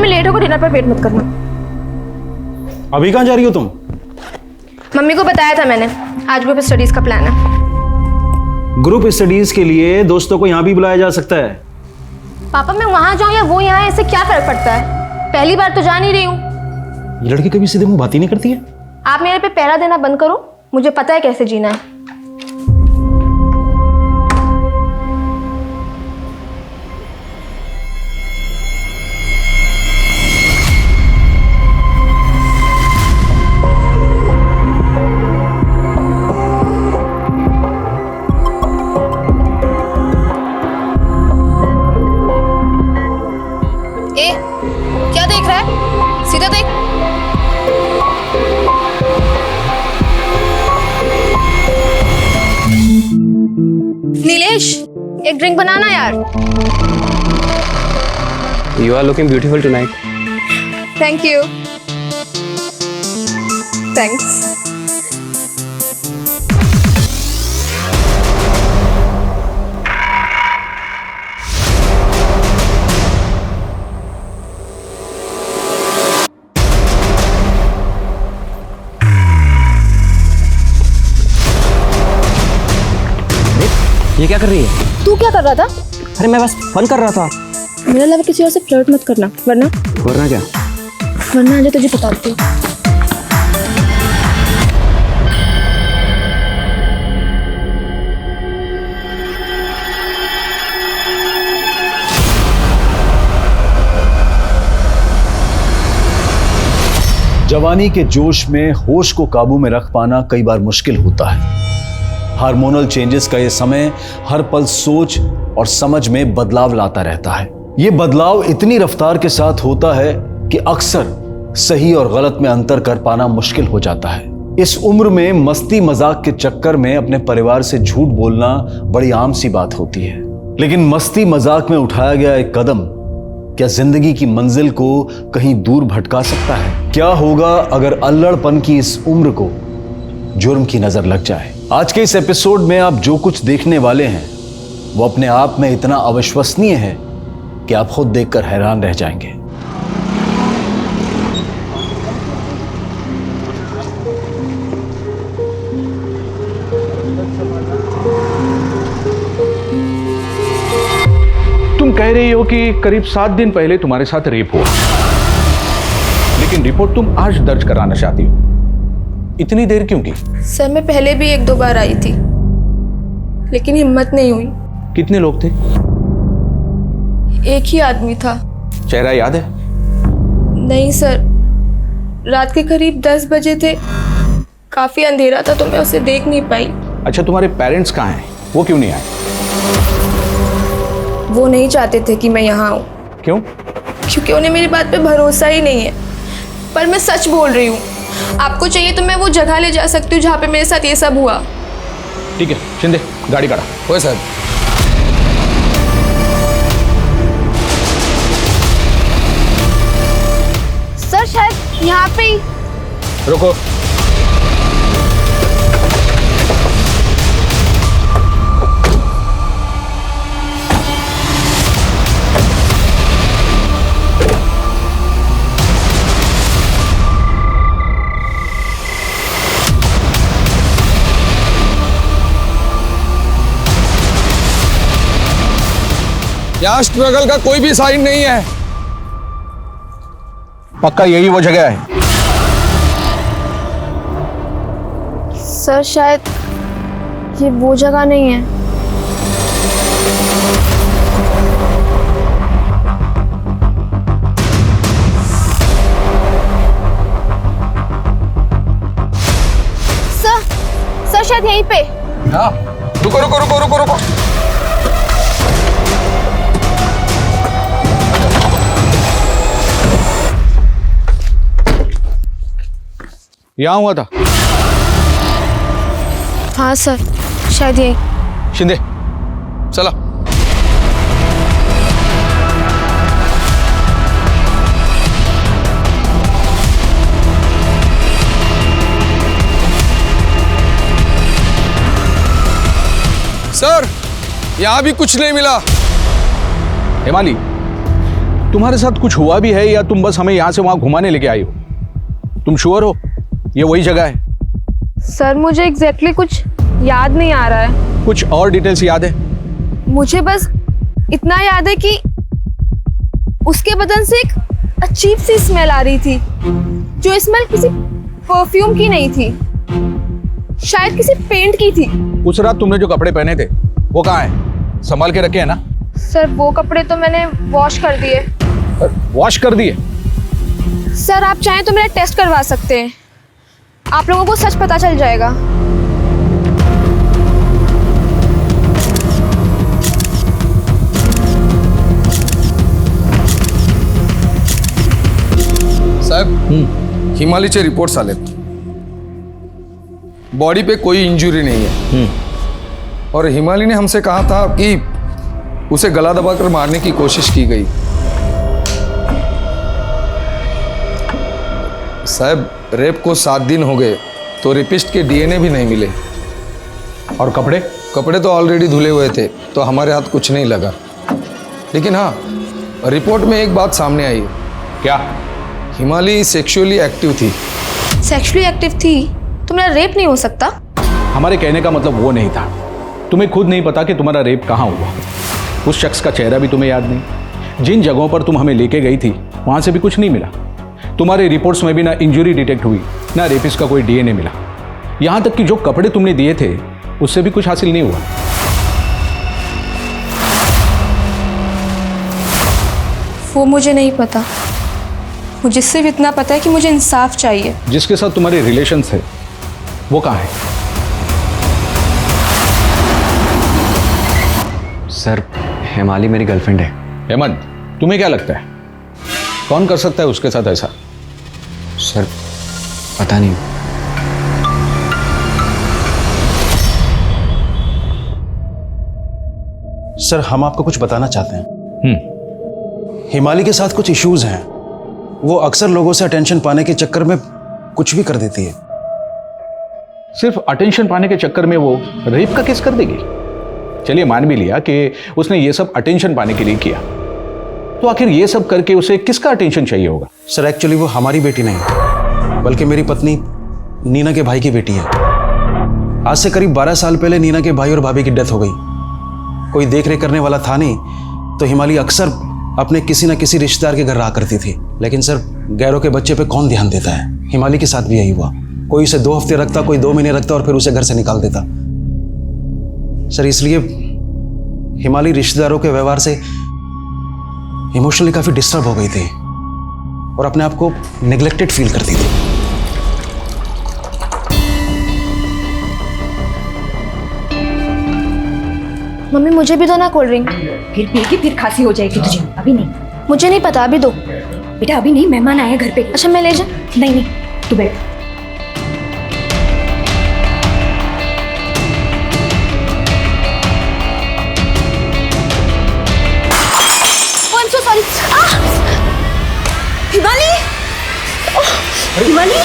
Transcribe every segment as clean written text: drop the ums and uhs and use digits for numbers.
में लेट होगा, डिनर पर वेट मत करना। अभी कहाँ जा रही हो तुम? मम्मी को बताया था मैंने, आज ग्रुप स्टडीज का प्लान है। ग्रुप स्टडीज के लिए दोस्तों को यहाँ भी बुलाया जा सकता है। पापा मैं वहां जाऊं या वो यहाँ, इससे क्या फर्क पड़ता है? पहली बार तो जा नहीं रही हूँ। ये लड़की कभी सीधे मुंह बात ही नहीं करती है। आप मेरे पे पहरा देना बंद करो, मुझे पता है कैसे जीना है। ए, क्या देख रहा है? सीधा देख। नीलेश, एक ड्रिंक बनाना यार। You are looking beautiful tonight. Thank you. Thanks. ये क्या कर रही है? तू क्या कर रहा था? अरे मैं बस फन कर रहा था। मेरा अलावा किसी और से फ्लर्ट मत करना, वरना वरना क्या? वरना आजा तुझे बताती हूँ। जवानी के जोश में होश को काबू में रख पाना कई बार मुश्किल होता है। हार्मोनल चेंजेस का ये समय हर पल सोच और समझ में बदलाव लाता रहता है। ये बदलाव इतनी रफ्तार के साथ होता है कि अक्सर सही और गलत में अंतर कर पाना मुश्किल हो जाता है। इस उम्र में मस्ती मजाक के चक्कर में अपने परिवार से झूठ बोलना बड़ी आम सी बात होती है। लेकिन मस्ती मजाक में उठाया गया एक कदम क्या जिंदगी की मंजिल को कहीं दूर भटका सकता है? क्या होगा अगर अल्लड़पन की इस उम्र को जुर्म की नजर लग जाए? आज के इस एपिसोड में आप जो कुछ देखने वाले हैं वो अपने आप में इतना अविश्वसनीय है कि आप खुद देखकर हैरान रह जाएंगे। तुम कह रही हो कि करीब 7 दिन पहले तुम्हारे साथ रेप हुआ, लेकिन रिपोर्ट तुम आज दर्ज कराना चाहती हो। इतनी देर क्यों की? सर मैं पहले भी 1-2 बार आई थी, लेकिन हिम्मत नहीं हुई। कितने लोग थे? एक ही आदमी था। चेहरा याद है? नहीं सर, रात के करीब 10 बजे थे, काफी अंधेरा था तो मैं उसे देख नहीं पाई। अच्छा, तुम्हारे पेरेंट्स कहाँ हैं? वो क्यों नहीं आए? वो नहीं चाहते थे कि मैं यहाँ आऊँ। क्यों? क्योंकि उन्हें मेरी बात पे भरोसा ही नहीं है। पर मैं सच बोल रही हूँ, आपको चाहिए तो मैं वो जगह ले जा सकती हूँ जहाँ पे मेरे साथ ये सब हुआ। ठीक है शिंदे, गाड़ी काढ़ा। ओए साहब, सर शायद यहाँ पे ही। रुको। यहाँ स्ट्रगल का कोई भी साइन नहीं है। पक्का यही वो जगह है? सर शायद ये वो जगह नहीं है। सर शायद यहीं पे। हाँ, रुको रुको रुको रुको रुको। यहाँ हुआ था? हाँ सर, शायद यही। शिंदे चला। सर, यहाँ भी कुछ नहीं मिला। हेमाली, तुम्हारे साथ कुछ हुआ भी है या तुम बस हमें यहाँ से वहाँ घुमाने लेके आई हो? तुम श्योर हो ये वही जगह है? सर मुझे एग्जैक्टली कुछ याद नहीं आ रहा है। कुछ और डिटेल्स याद है? मुझे बस इतना याद है कि उसके बदन से एक अजीब सी स्मेल आ रही थी, जो स्मेल किसी परफ्यूम की नहीं थी, शायद किसी पेंट की थी। उस रात तुमने जो कपड़े पहने थे वो कहाँ है? संभाल के रखे हैं ना? सर वो कपड़े तो मैंने वॉश कर दिए। वॉश कर दिए? सर आप चाहें तो मेरा टेस्ट करवा सकते हैं, आप लोगों को सच पता चल जाएगा। साहब हिमालयचे रिपोर्ट्स आलेत. बॉडी पे कोई इंजुरी नहीं है और हिमालय ने हमसे कहा था कि उसे गला दबाकर मारने की कोशिश की गई. साहब रेप को 7 दिन हो गए तो रेपिस्ट के डीएनए भी नहीं मिले. और कपड़े? कपड़े तो ऑलरेडी धुले हुए थे तो हमारे हाथ कुछ नहीं लगा. लेकिन हाँ, रिपोर्ट में एक बात सामने आई. क्या? हिमालय सेक्सुअली एक्टिव थी. सेक्सुअली एक्टिव थी तो मेरा रेप नहीं हो सकता? हमारे कहने का मतलब वो नहीं था. तुम्हें खुद नहीं पता कि तुम्हारा रेप कहाँ हुआ. उस शख्स का चेहरा भी तुम्हें याद नहीं. जिन जगहों पर तुम हमें लेके गई थी वहां से भी कुछ नहीं मिला. तुम्हारे रिपोर्ट्स में भी ना इंजरी डिटेक्ट हुई, ना रेपिस्ट का कोई डीएनए मिला. यहां तक कि जो कपड़े तुमने दिए थे उससे भी कुछ हासिल नहीं हुआ. वो मुझे नहीं पता. मुझे सिर्फ इतना पता है कि मुझे इंसाफ चाहिए. जिसके साथ तुम्हारे रिलेशन थे वो कहाँ है? सर हिमाली मेरी गर्लफ्रेंड है. हेमंत, तुम्हें क्या लगता है कौन कर सकता है उसके साथ ऐसा? सर पता नहीं. सर हम आपको कुछ बताना चाहते हैं. हिमाली के साथ कुछ इश्यूज हैं. वो अक्सर लोगों से अटेंशन पाने के चक्कर में कुछ भी कर देती है. सिर्फ अटेंशन पाने के चक्कर में वो रेप का केस कर देगी? चलिए मान भी लिया कि उसने ये सब अटेंशन पाने के लिए किया, तो आखिर ये सब करके उसे किसका अटेंशन चाहिए होगा? सर एक्चुअली वो हमारी बेटी नहीं बल्कि मेरी पत्नी नीना के भाई की बेटी है. आज से करीब 12 साल पहले नीना के भाई और भाभी की डेथ हो गई. कोई देख रेख करने वाला था नहीं तो हिमाली अक्सर अपने किसी न किसी रिश्तेदार के घर रहा करती थी. लेकिन सर गैरों के बच्चे पे कौन ध्यान देता है. हिमाली के साथ भी यही हुआ. कोई उसे 2 हफ्ते रखता, कोई 2 महीने रखता और फिर उसे घर से निकाल देता. सर इसलिए हिमाली रिश्तेदारों के व्यवहार से इमोशनली काफी डिस्टर्ब हो गई थी और अपने आप को नेग्लेक्टेड फील करती थी. मम्मी मुझे भी दो ना कोल्ड ड्रिंक. फिर पीगी फिर खांसी हो जाएगी तुझे. अभी नहीं मुझे नहीं पता, अभी दो. बेटा, अभी नहीं, मेहमान आए घर पे. अच्छा मैं ले जाऊं? नहीं नहीं, तू बैठ. I am so sorry. हिमाली, हिमाली.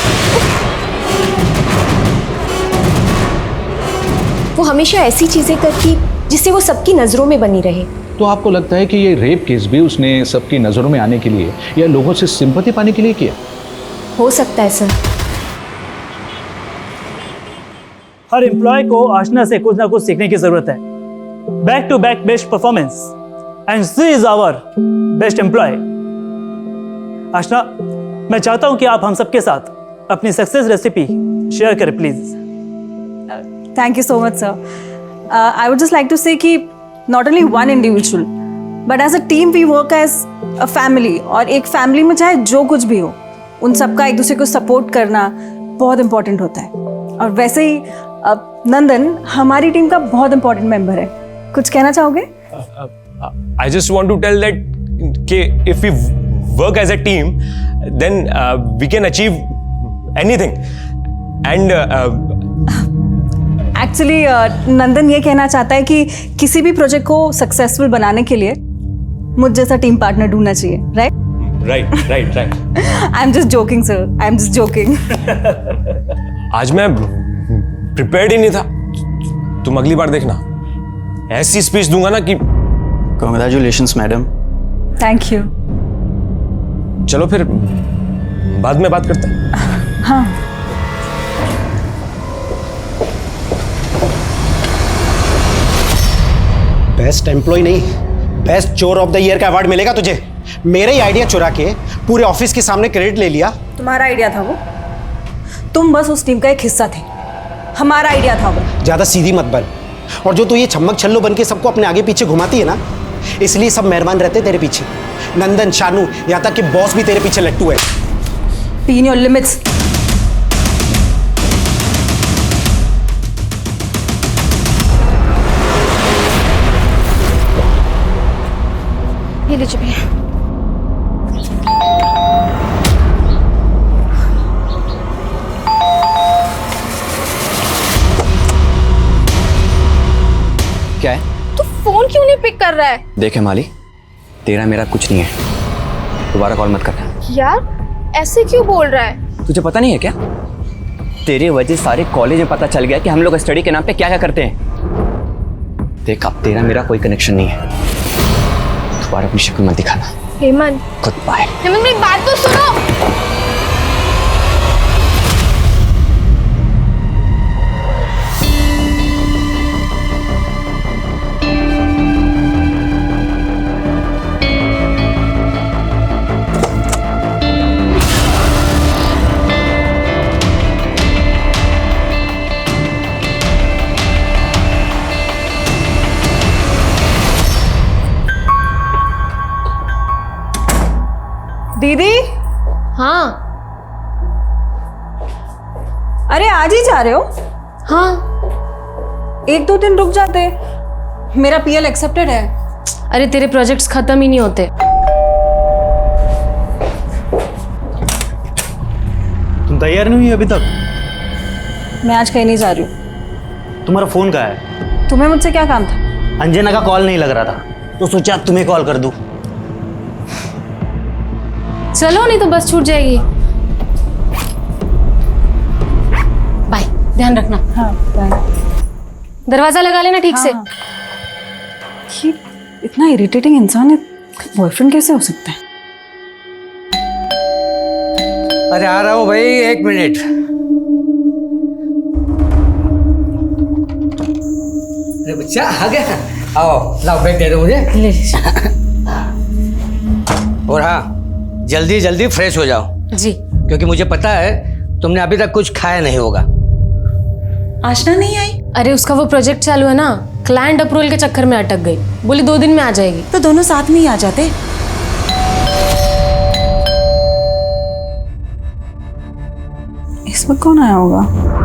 वो हमेशा ऐसी चीजें करती जिससे वो सबकी नजरों में बनी रहे. तो आपको लगता है कि ये रेप केस भी उसने सबकी नजरों में आने के लिए या लोगों से सिंपैथी पाने के लिए किया? हो सकता है सर. हर एम्प्लॉय को आशना से कुछ ना कुछ सीखने की जरूरत है. Back to back best performance and she is our best employee. Aashna, मैं चाहता हूं कि आप हम सबके साथ अपनी सक्सेस रेसिपी शेयर करें please. Thank you so much, sir. I would just like to say कि not only one individual, but as a team we work as a family. और एक फैमिली में चाहे जो कुछ भी हो, उन सबका एक दूसरे को सपोर्ट करना बहुत इम्पोर्टेंट होता है. और वैसे ही नंदन हमारी टीम का बहुत इम्पोर्टेंट मेंबर है. कुछ कहना चाहोगे? I just want to tell that if we work as a team, then we can achieve anything. And actually Nandan ये कहना चाहता है कि किसी भी प्रोजेक्ट को सक्सेसफुल बनाने के लिए मुझ जैसा टीम पार्टनर ढूंढना चाहिए. Right? right. I am just joking sir, I am just joking. आज मैं प्रिपेयर्ड ही नहीं था. तुम अगली बार देखना ऐसी स्पीच दूंगा ना कि Congratulations, madam. Thank you. चलो फिर बाद में बात करते हैं। हाँ बेस्ट एम्प्लॉय नहीं, बेस्ट चोर ऑफ द ईयर का अवार्ड मिलेगा तुझे। मेरे ही आइडिया चुरा के पूरे ऑफिस के सामने क्रेडिट ले लिया। तुम्हारा आइडिया था वो, तुम बस उस टीम का एक हिस्सा थे, हमारा आइडिया था वो। ज्यादा सीधी मत बन, और जो तू ये छम्मक छल्लो बन के सबको अपने आगे पीछे घुमाती है ना, इसलिए सब मेहरबान रहते तेरे पीछे। नंदन, शानू, यहाँ तक कि बॉस भी तेरे पीछे लट्टू है। Be in your limits. ये लीजिए भैया। क्या है? तू फोन क्यों नहीं पिक कर रहा है? देख हिमाली, तेरा मेरा कुछ नहीं है, दोबारा कॉल मत करना। यार ऐसे क्यों बोल रहा है? तुझे पता नहीं है क्या? तेरे वजह सारे कॉलेज में पता चल गया कि हम लोग स्टडी के नाम पे क्या क्या करते हैं। देख, अब तेरा मेरा कोई कनेक्शन नहीं है, दोबारा अपनी शक्ल मत दिखाना। Hemant, good bye. हेमंत मेरी बात तो सुनो। दीदी, हाँ अरे आज ही जा रहे हो? हाँ। 1-2 दिन रुक जाते, मेरा पीएल एक्सेप्टेड है। अरे तेरे प्रोजेक्ट्स खत्म ही नहीं होते। तुम तैयार नहीं हुई अभी तक? मैं आज कहीं नहीं जा रही हूँ। तुम्हारा फोन कहाँ है? तुम्हें मुझसे क्या काम था? अंजना का कॉल नहीं लग रहा था, तो सोचा तुम्हें कॉल कर दूं। चलो, नहीं तो बस छूट जाएगी। बाय, ध्यान रखना। हाँ बाय। दरवाजा लगा लेना ठीक से। हाँ। ये इतना इरिटेटिंग इंसान है, बॉयफ्रेंड कैसे हो सकता है? अरे आ रहा हूँ भाई, 1 मिनट। अरे बच्चा आ गया, आओ लाओ बैग दे दो मुझे। ले। और हाँ, जल्दी जल्दी फ्रेश हो जाओ जी। क्योंकि मुझे पता है तुमने अभी तक कुछ खाया नहीं होगा। आशना नहीं आई? अरे उसका वो प्रोजेक्ट चालू है ना, क्लाइंट अप्रूवल के चक्कर में अटक गई, बोली 2 दिन में आ जाएगी। तो दोनों साथ में ही आ जाते। इसमें कौन आया होगा?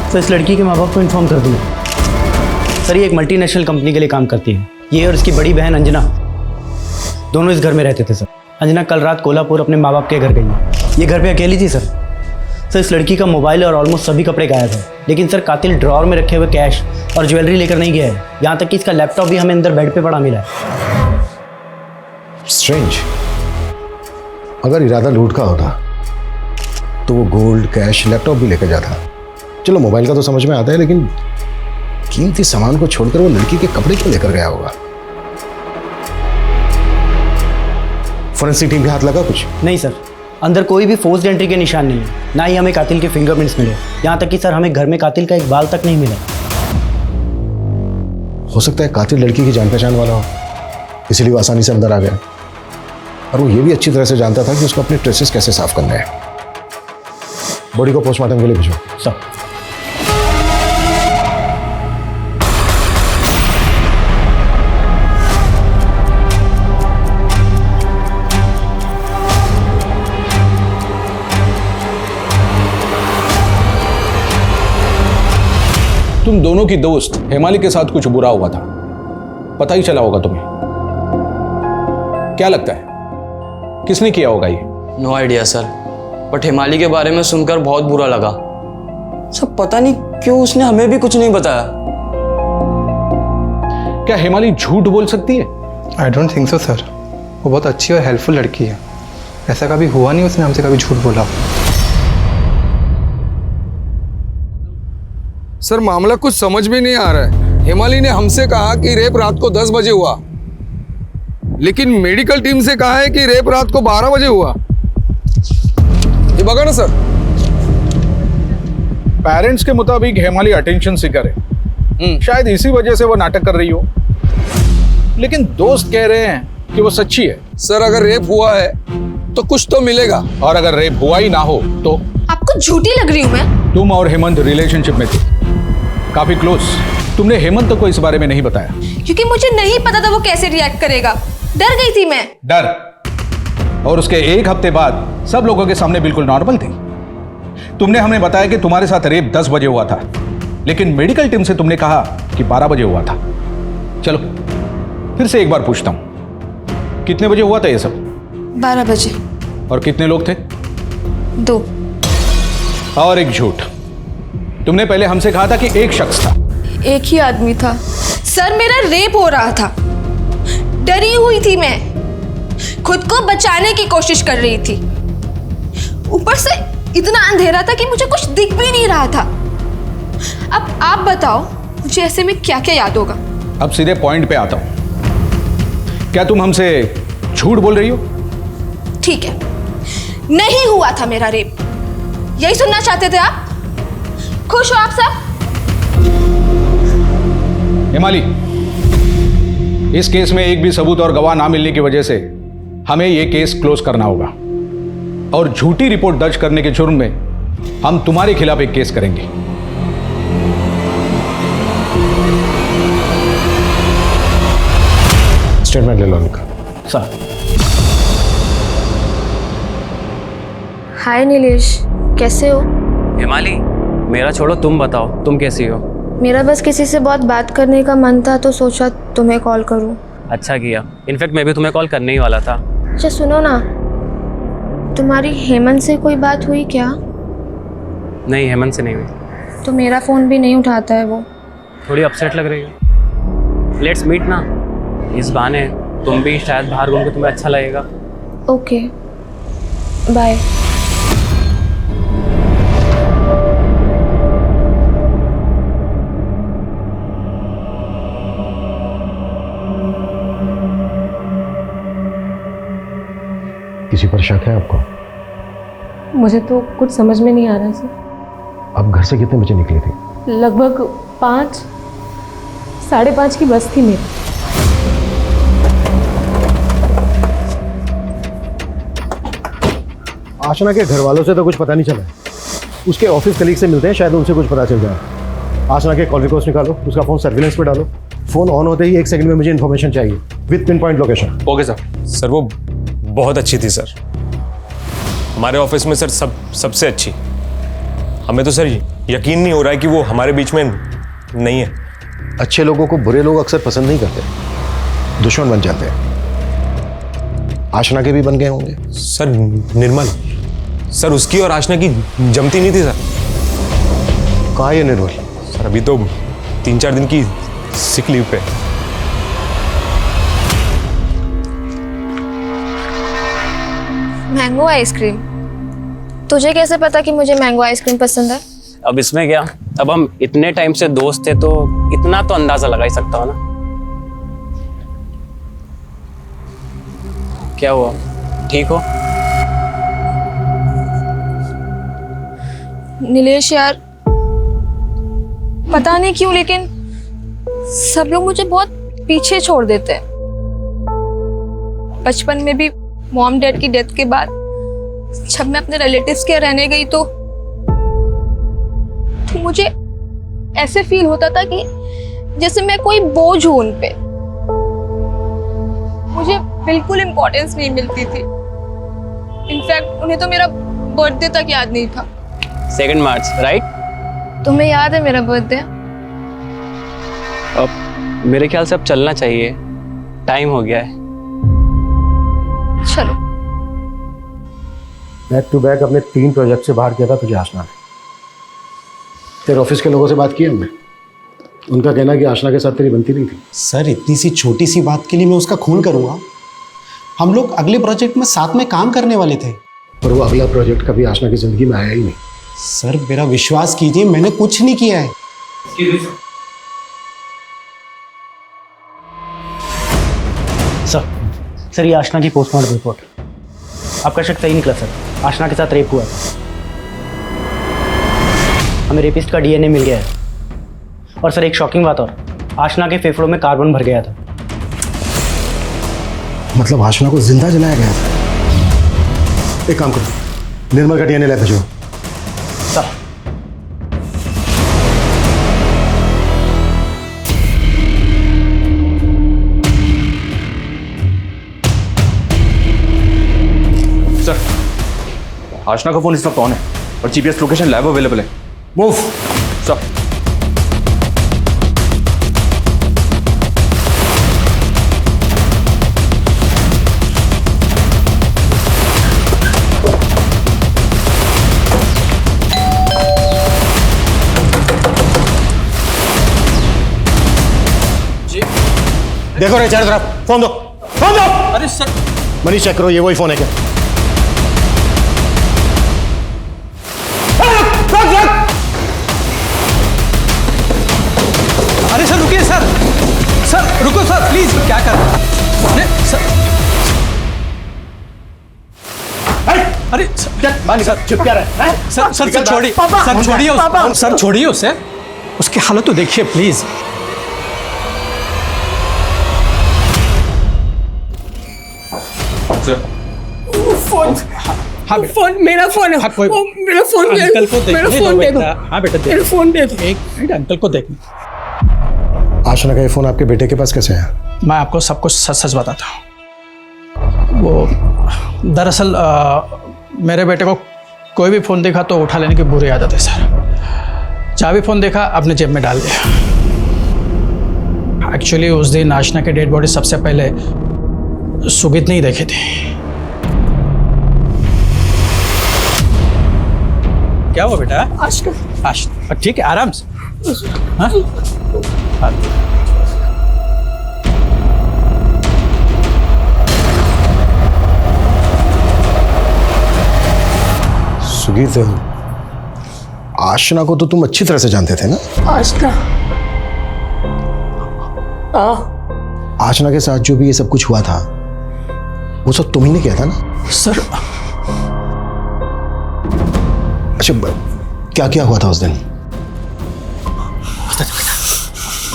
तो इस लड़की के माँ बाप को इन्फॉर्म कर दूँगा। सर, ये एक मल्टीनेशनल कंपनी के लिए काम करती है। ये और इसकी बड़ी बहन अंजना दोनों इस घर में रहते थे सर। अंजना कल रात कोल्हापुर अपने माँ बाप के घर गई। ये घर पे अकेली थी सर। इस लड़की का मोबाइल और ऑलमोस्ट सभी कपड़े गायब है, लेकिन सर कातिल ड्रॉअर में रखे हुए कैश और ज्वेलरी लेकर नहीं गया है। यहाँ तक कि इसका लैपटॉप भी हमें अंदर बेड पे पड़ा मिला है। स्ट्रेंज। अगर इरादा लूट का होता तो वो गोल्ड, कैश, लैपटॉप भी लेकर जाता। चलो मोबाइल का तो समझ में आता है, लेकिन कीमती सामान को छोड़कर वो लड़की के कपड़े क्यों लेकर गया होगा? फोरेंसिक टीम के हाथ लगा कुछ? नहीं सर, अंदर कोई भी फोर्स्ड एंट्री के निशान नहीं है, ना ही हमें कातिल के फिंगरप्रिंट्स मिले। यहाँ तक कि सर हमें घर में कातिल का एक बाल तक नहीं मिला। हो सकता है कातिल लड़की की जान पहचान वाला हो, इसलिए वो आसानी से अंदर आ गया। और वो ये भी अच्छी तरह से जानता था कि उसको अपने ट्रेसेस कैसे साफ करने हैं। बॉडी को पोस्टमार्टम के लिए भेजो सर। तुम दोनों की दोस्त हेमाली के साथ कुछ बुरा हुआ था, पता ही चला होगा तुम्हें। क्या लगता है किसने किया होगा ये? नो आइडिया सर, बट हिमाली के बारे में सुनकर बहुत बुरा लगा। सब पता नहीं क्यों उसने हमें भी कुछ नहीं बताया। क्या हिमाली झूठ बोल सकती है? I don't think so sir, वो बहुत अच्छी और हेल्पफुल लड़की है। ऐसा कभी हुआ नहीं उसने हमसे कभी झूठ बोला। सर मामला कुछ समझ में नहीं आ रहा है। हिमाली ने हमसे कहा कि रेप रात को 10 बजे हुआ, लेकिन मेडिकल टीम से कहा है कि रेप रात को 12 बजे हुआ। ये बगा ना सर। पेरेंट्स के मुताबिक हेमाली अटेंशन सीकर है, शायद इसी वजह से वो नाटक कर रही हो, लेकिन दोस्त कह रहे हैं कि वो सच्ची है। सर अगर रेप हुआ है तो कुछ तो मिलेगा, और अगर रेप हुआ ही ना हो तो? आपको झूठी लग रही हूँ मैं? तुम और हेमंत रिलेशनशिप में थे, काफी क्लोज। तुमने हेमंत को इस बारे में नहीं बताया? क्योंकि मुझे नहीं पता था वो कैसे रिएक्ट करेगा, डर गई थी मैं। डर? और उसके एक हफ्ते बाद सब लोगों के सामने बिल्कुल नॉर्मल थी। तुमने हमें बताया कि तुम्हारे साथ रेप 10 बजे हुआ था, लेकिन मेडिकल टीम से तुमने कहा कि 12 बजे हुआ था। चलो फिर से एक बार पूछता हूं, कितने बजे हुआ था ये सब? 12 बजे। और कितने लोग थे? 2। और एक झूठ, तुमने पहले हमसे कहा था कि एक शख्स था। एक ही आदमी था सर, मेरा रेप हो रहा था, डरी हुई थी मैं, खुद को बचाने की कोशिश कर रही थी। ऊपर से इतना अंधेरा था कि मुझे कुछ दिख भी नहीं रहा था। अब आप बताओ मुझे ऐसे में क्या क्या याद होगा? अब सीधे पॉइंट पे आता हूं, क्या तुम हमसे झूठ बोल रही हो? ठीक है, नहीं हुआ था मेरा रेप, यही सुनना चाहते थे आप? खुश हो आप सब? हिमाली, इस केस में एक भी सबूत और गवाह ना मिलने की वजह से हमें यह केस क्लोज करना होगा, और झूठी रिपोर्ट दर्ज करने के जुर्म में हम तुम्हारे खिलाफ एक केस करेंगे। स्टेटमेंट ले लो उनका। सर। हाय नीलेश, कैसे हो? हिमाली, मेरा छोड़ो, तुम बताओ तुम कैसी हो? मेरा बस किसी से बहुत बात करने का मन था तो सोचा तुम्हें कॉल करूं। अच्छा किया, इनफैक्ट मैं भी तुम्हें कॉल करने ही वाला था। अच्छा सुनो ना, तुम्हारी हेमंत से कोई बात हुई क्या? नहीं, हेमंत से नहीं हुई। तो मेरा फ़ोन भी नहीं उठाता है वो। थोड़ी अपसेट लग रही है। लेट्स मीट ना, इस बहाने तुम भी शायद बाहर घूम के तुम्हें अच्छा लगेगा। Okay, bye. किसी पर शक है आपको? मुझे तो कुछ समझ में नहीं आ रहा सर। आप घर से कितने बजे निकली थी? लगभग 5, 5:30 की बस थी मेरी। आशना के घर वालों से तो कुछ पता नहीं चला, उसके ऑफिस कलीग से मिलते हैं, शायद उनसे कुछ पता चल जाए। आशना के कॉल रिकॉर्ड्स निकालो, उसका फ़ोन सर्विलेंस पे डालो। फ़ोन ऑन होते ही 1 सेकंड में मुझे इन्फॉर्मेशन चाहिए with pin point location. Okay sir. Sir वो बहुत अच्छी थी सर, हमारे ऑफिस में सर सबसे अच्छी। हमें तो सर यकीन नहीं हो रहा है कि वो हमारे बीच में नहीं है। अच्छे लोगों को बुरे लोग अक्सर पसंद नहीं करते, दुश्मन बन जाते हैं। आशना के भी बन गए होंगे। सर निर्मल, सर उसकी और आशना की जमती नहीं थी सर। कहाँ है ये निर्मल? सर अभी तो 3-4 दिन की सिक लीव पे। Mango ice cream? तुझे कैसे पता कि मुझे मैंगो आइसक्रीम पसंद है? अब इसमें क्या, अब हम इतने टाइम से दोस्त थे तो इतना तो अंदाजा लगा ही सकता हो ना। क्या हुआ, ठीक हो? नीलेश यार, पता नहीं क्यों लेकिन सब लोग मुझे बहुत पीछे छोड़ देते हैं। बचपन में भी मॉम डैड की डेथ के बाद जब मैं अपने रिलेटिव्स के रहने गई तो मुझे ऐसे फील होता था कि जैसे मैं कोई बोझ हूं उन पे। मुझे बिल्कुल इम्पोर्टेंस नहीं मिलती थी। इनफैक्ट उन्हें तो मेरा बर्थडे तक याद नहीं था। 2 मार्च, राइट? तुम्हें याद है मेरा बर्थडे? अब मेरे ख्याल से अब चलना चाहिए, टाइम हो गया है। चलो। बैक टू बैक अपने 3 प्रोजेक्ट से बाहर किया था तुझे आशना ने। तेरे ऑफिस के लोगों से बात की हमने, उनका कहना है कि आशना के साथ तेरी बनती नहीं थी। सर इतनी सी छोटी सी बात के लिए मैं उसका खून करूंगा? हम लोग अगले प्रोजेक्ट में साथ में काम करने वाले थे। पर वो अगला प्रोजेक्ट कभी आशना की जिंदगी में आया ही नहीं। सर मेरा विश्वास कीजिए, मैंने कुछ नहीं किया है। सर ये आशना की पोस्टमार्टम रिपोर्ट। आपका शक सही निकला सर, आशना के साथ रेप हुआ था। हमें रेपिस्ट का डीएनए मिल गया है। और सर एक शॉकिंग बात और, आशना के फेफड़ों में कार्बन भर गया था। मतलब आशना को जिंदा जलाया गया था। एक काम करो, निर्मल का डीएनए ले भेजो। सर आशना का फोन इस वक्त ऑन है और जीपीएस लोकेशन लाइव अवेलेबल है। Move sir. देखो रे चारों तरफ, फोन दो, फोन दो। अरे सर, मनीष चेक करो, ये वही फोन है क्या? अरे सर रुकिए सर, सर रुको सर प्लीज। क्या कर रहे हैं? अरे सर, अरे सर चुप क्या रहा है? सर सर छोड़िए, सर छोड़िए, सर छोड़िए उसे, उसकी हालत तो देखिए प्लीज। फोन हाँ फोन मेरा फोन है। हाँ, कोई मेरा फोन दे अंकल को मेरा देखने फोन दो दे दो। बेटा। हाँ बेटा मेरा फोन दे दो। एक मिनट, अंकल को देखने। आशना का ये फोन आपके बेटे के पास कैसे है? मैं आपको सब कुछ सच सच बताता हूँ। वो दरअसल मेरे बेटे को कोई भी फ़ोन देखा तो उठा लेने की बुरी आदत है सर। जहाँ भी फ़ोन देखा अपने जेब में डाल दिया। एक्चुअली उस दिन आशना के डेड बॉडी सबसे पहले सुगीत नहीं देखे थे। क्या हुआ बेटा? आशना ठीक है, आराम से। हाँ? हाँ। सुगीत, आशना को तो तुम अच्छी तरह से जानते थे ना? आशना आशना के साथ जो भी ये सब कुछ हुआ था वो सब तुम ही ने किया था ना? सर अच्छा, क्या क्या हुआ था उस दिन?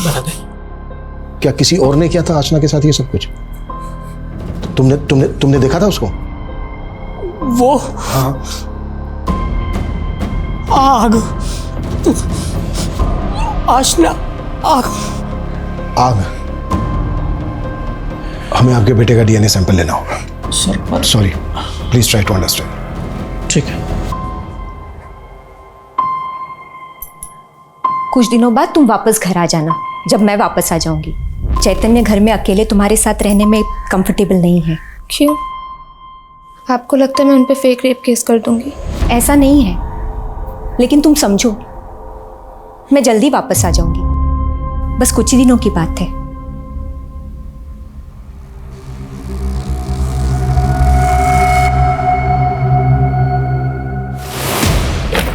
बता दे। क्या किसी और ने किया था आशना के साथ ये सब कुछ? तुमने तुमने तुमने देखा था उसको? वो हाँ। आग, आशना आग। आग? हमें आपके बेटे का डीएनए सैंपल लेना होगा। Sir sorry, please try to understand. ठीक है। कुछ दिनों बाद तुम वापस घर आ जाना, जब मैं वापस आ जाऊंगी। चैतन्य घर में अकेले तुम्हारे साथ रहने में कंफर्टेबल नहीं है। क्यों? आपको लगता है मैं उन पे फेक रेप केस कर दूंगी? ऐसा नहीं है, लेकिन तुम समझो, मैं जल्दी वापस आ जाऊंगी। बस कुछ ही दिनों की बात है।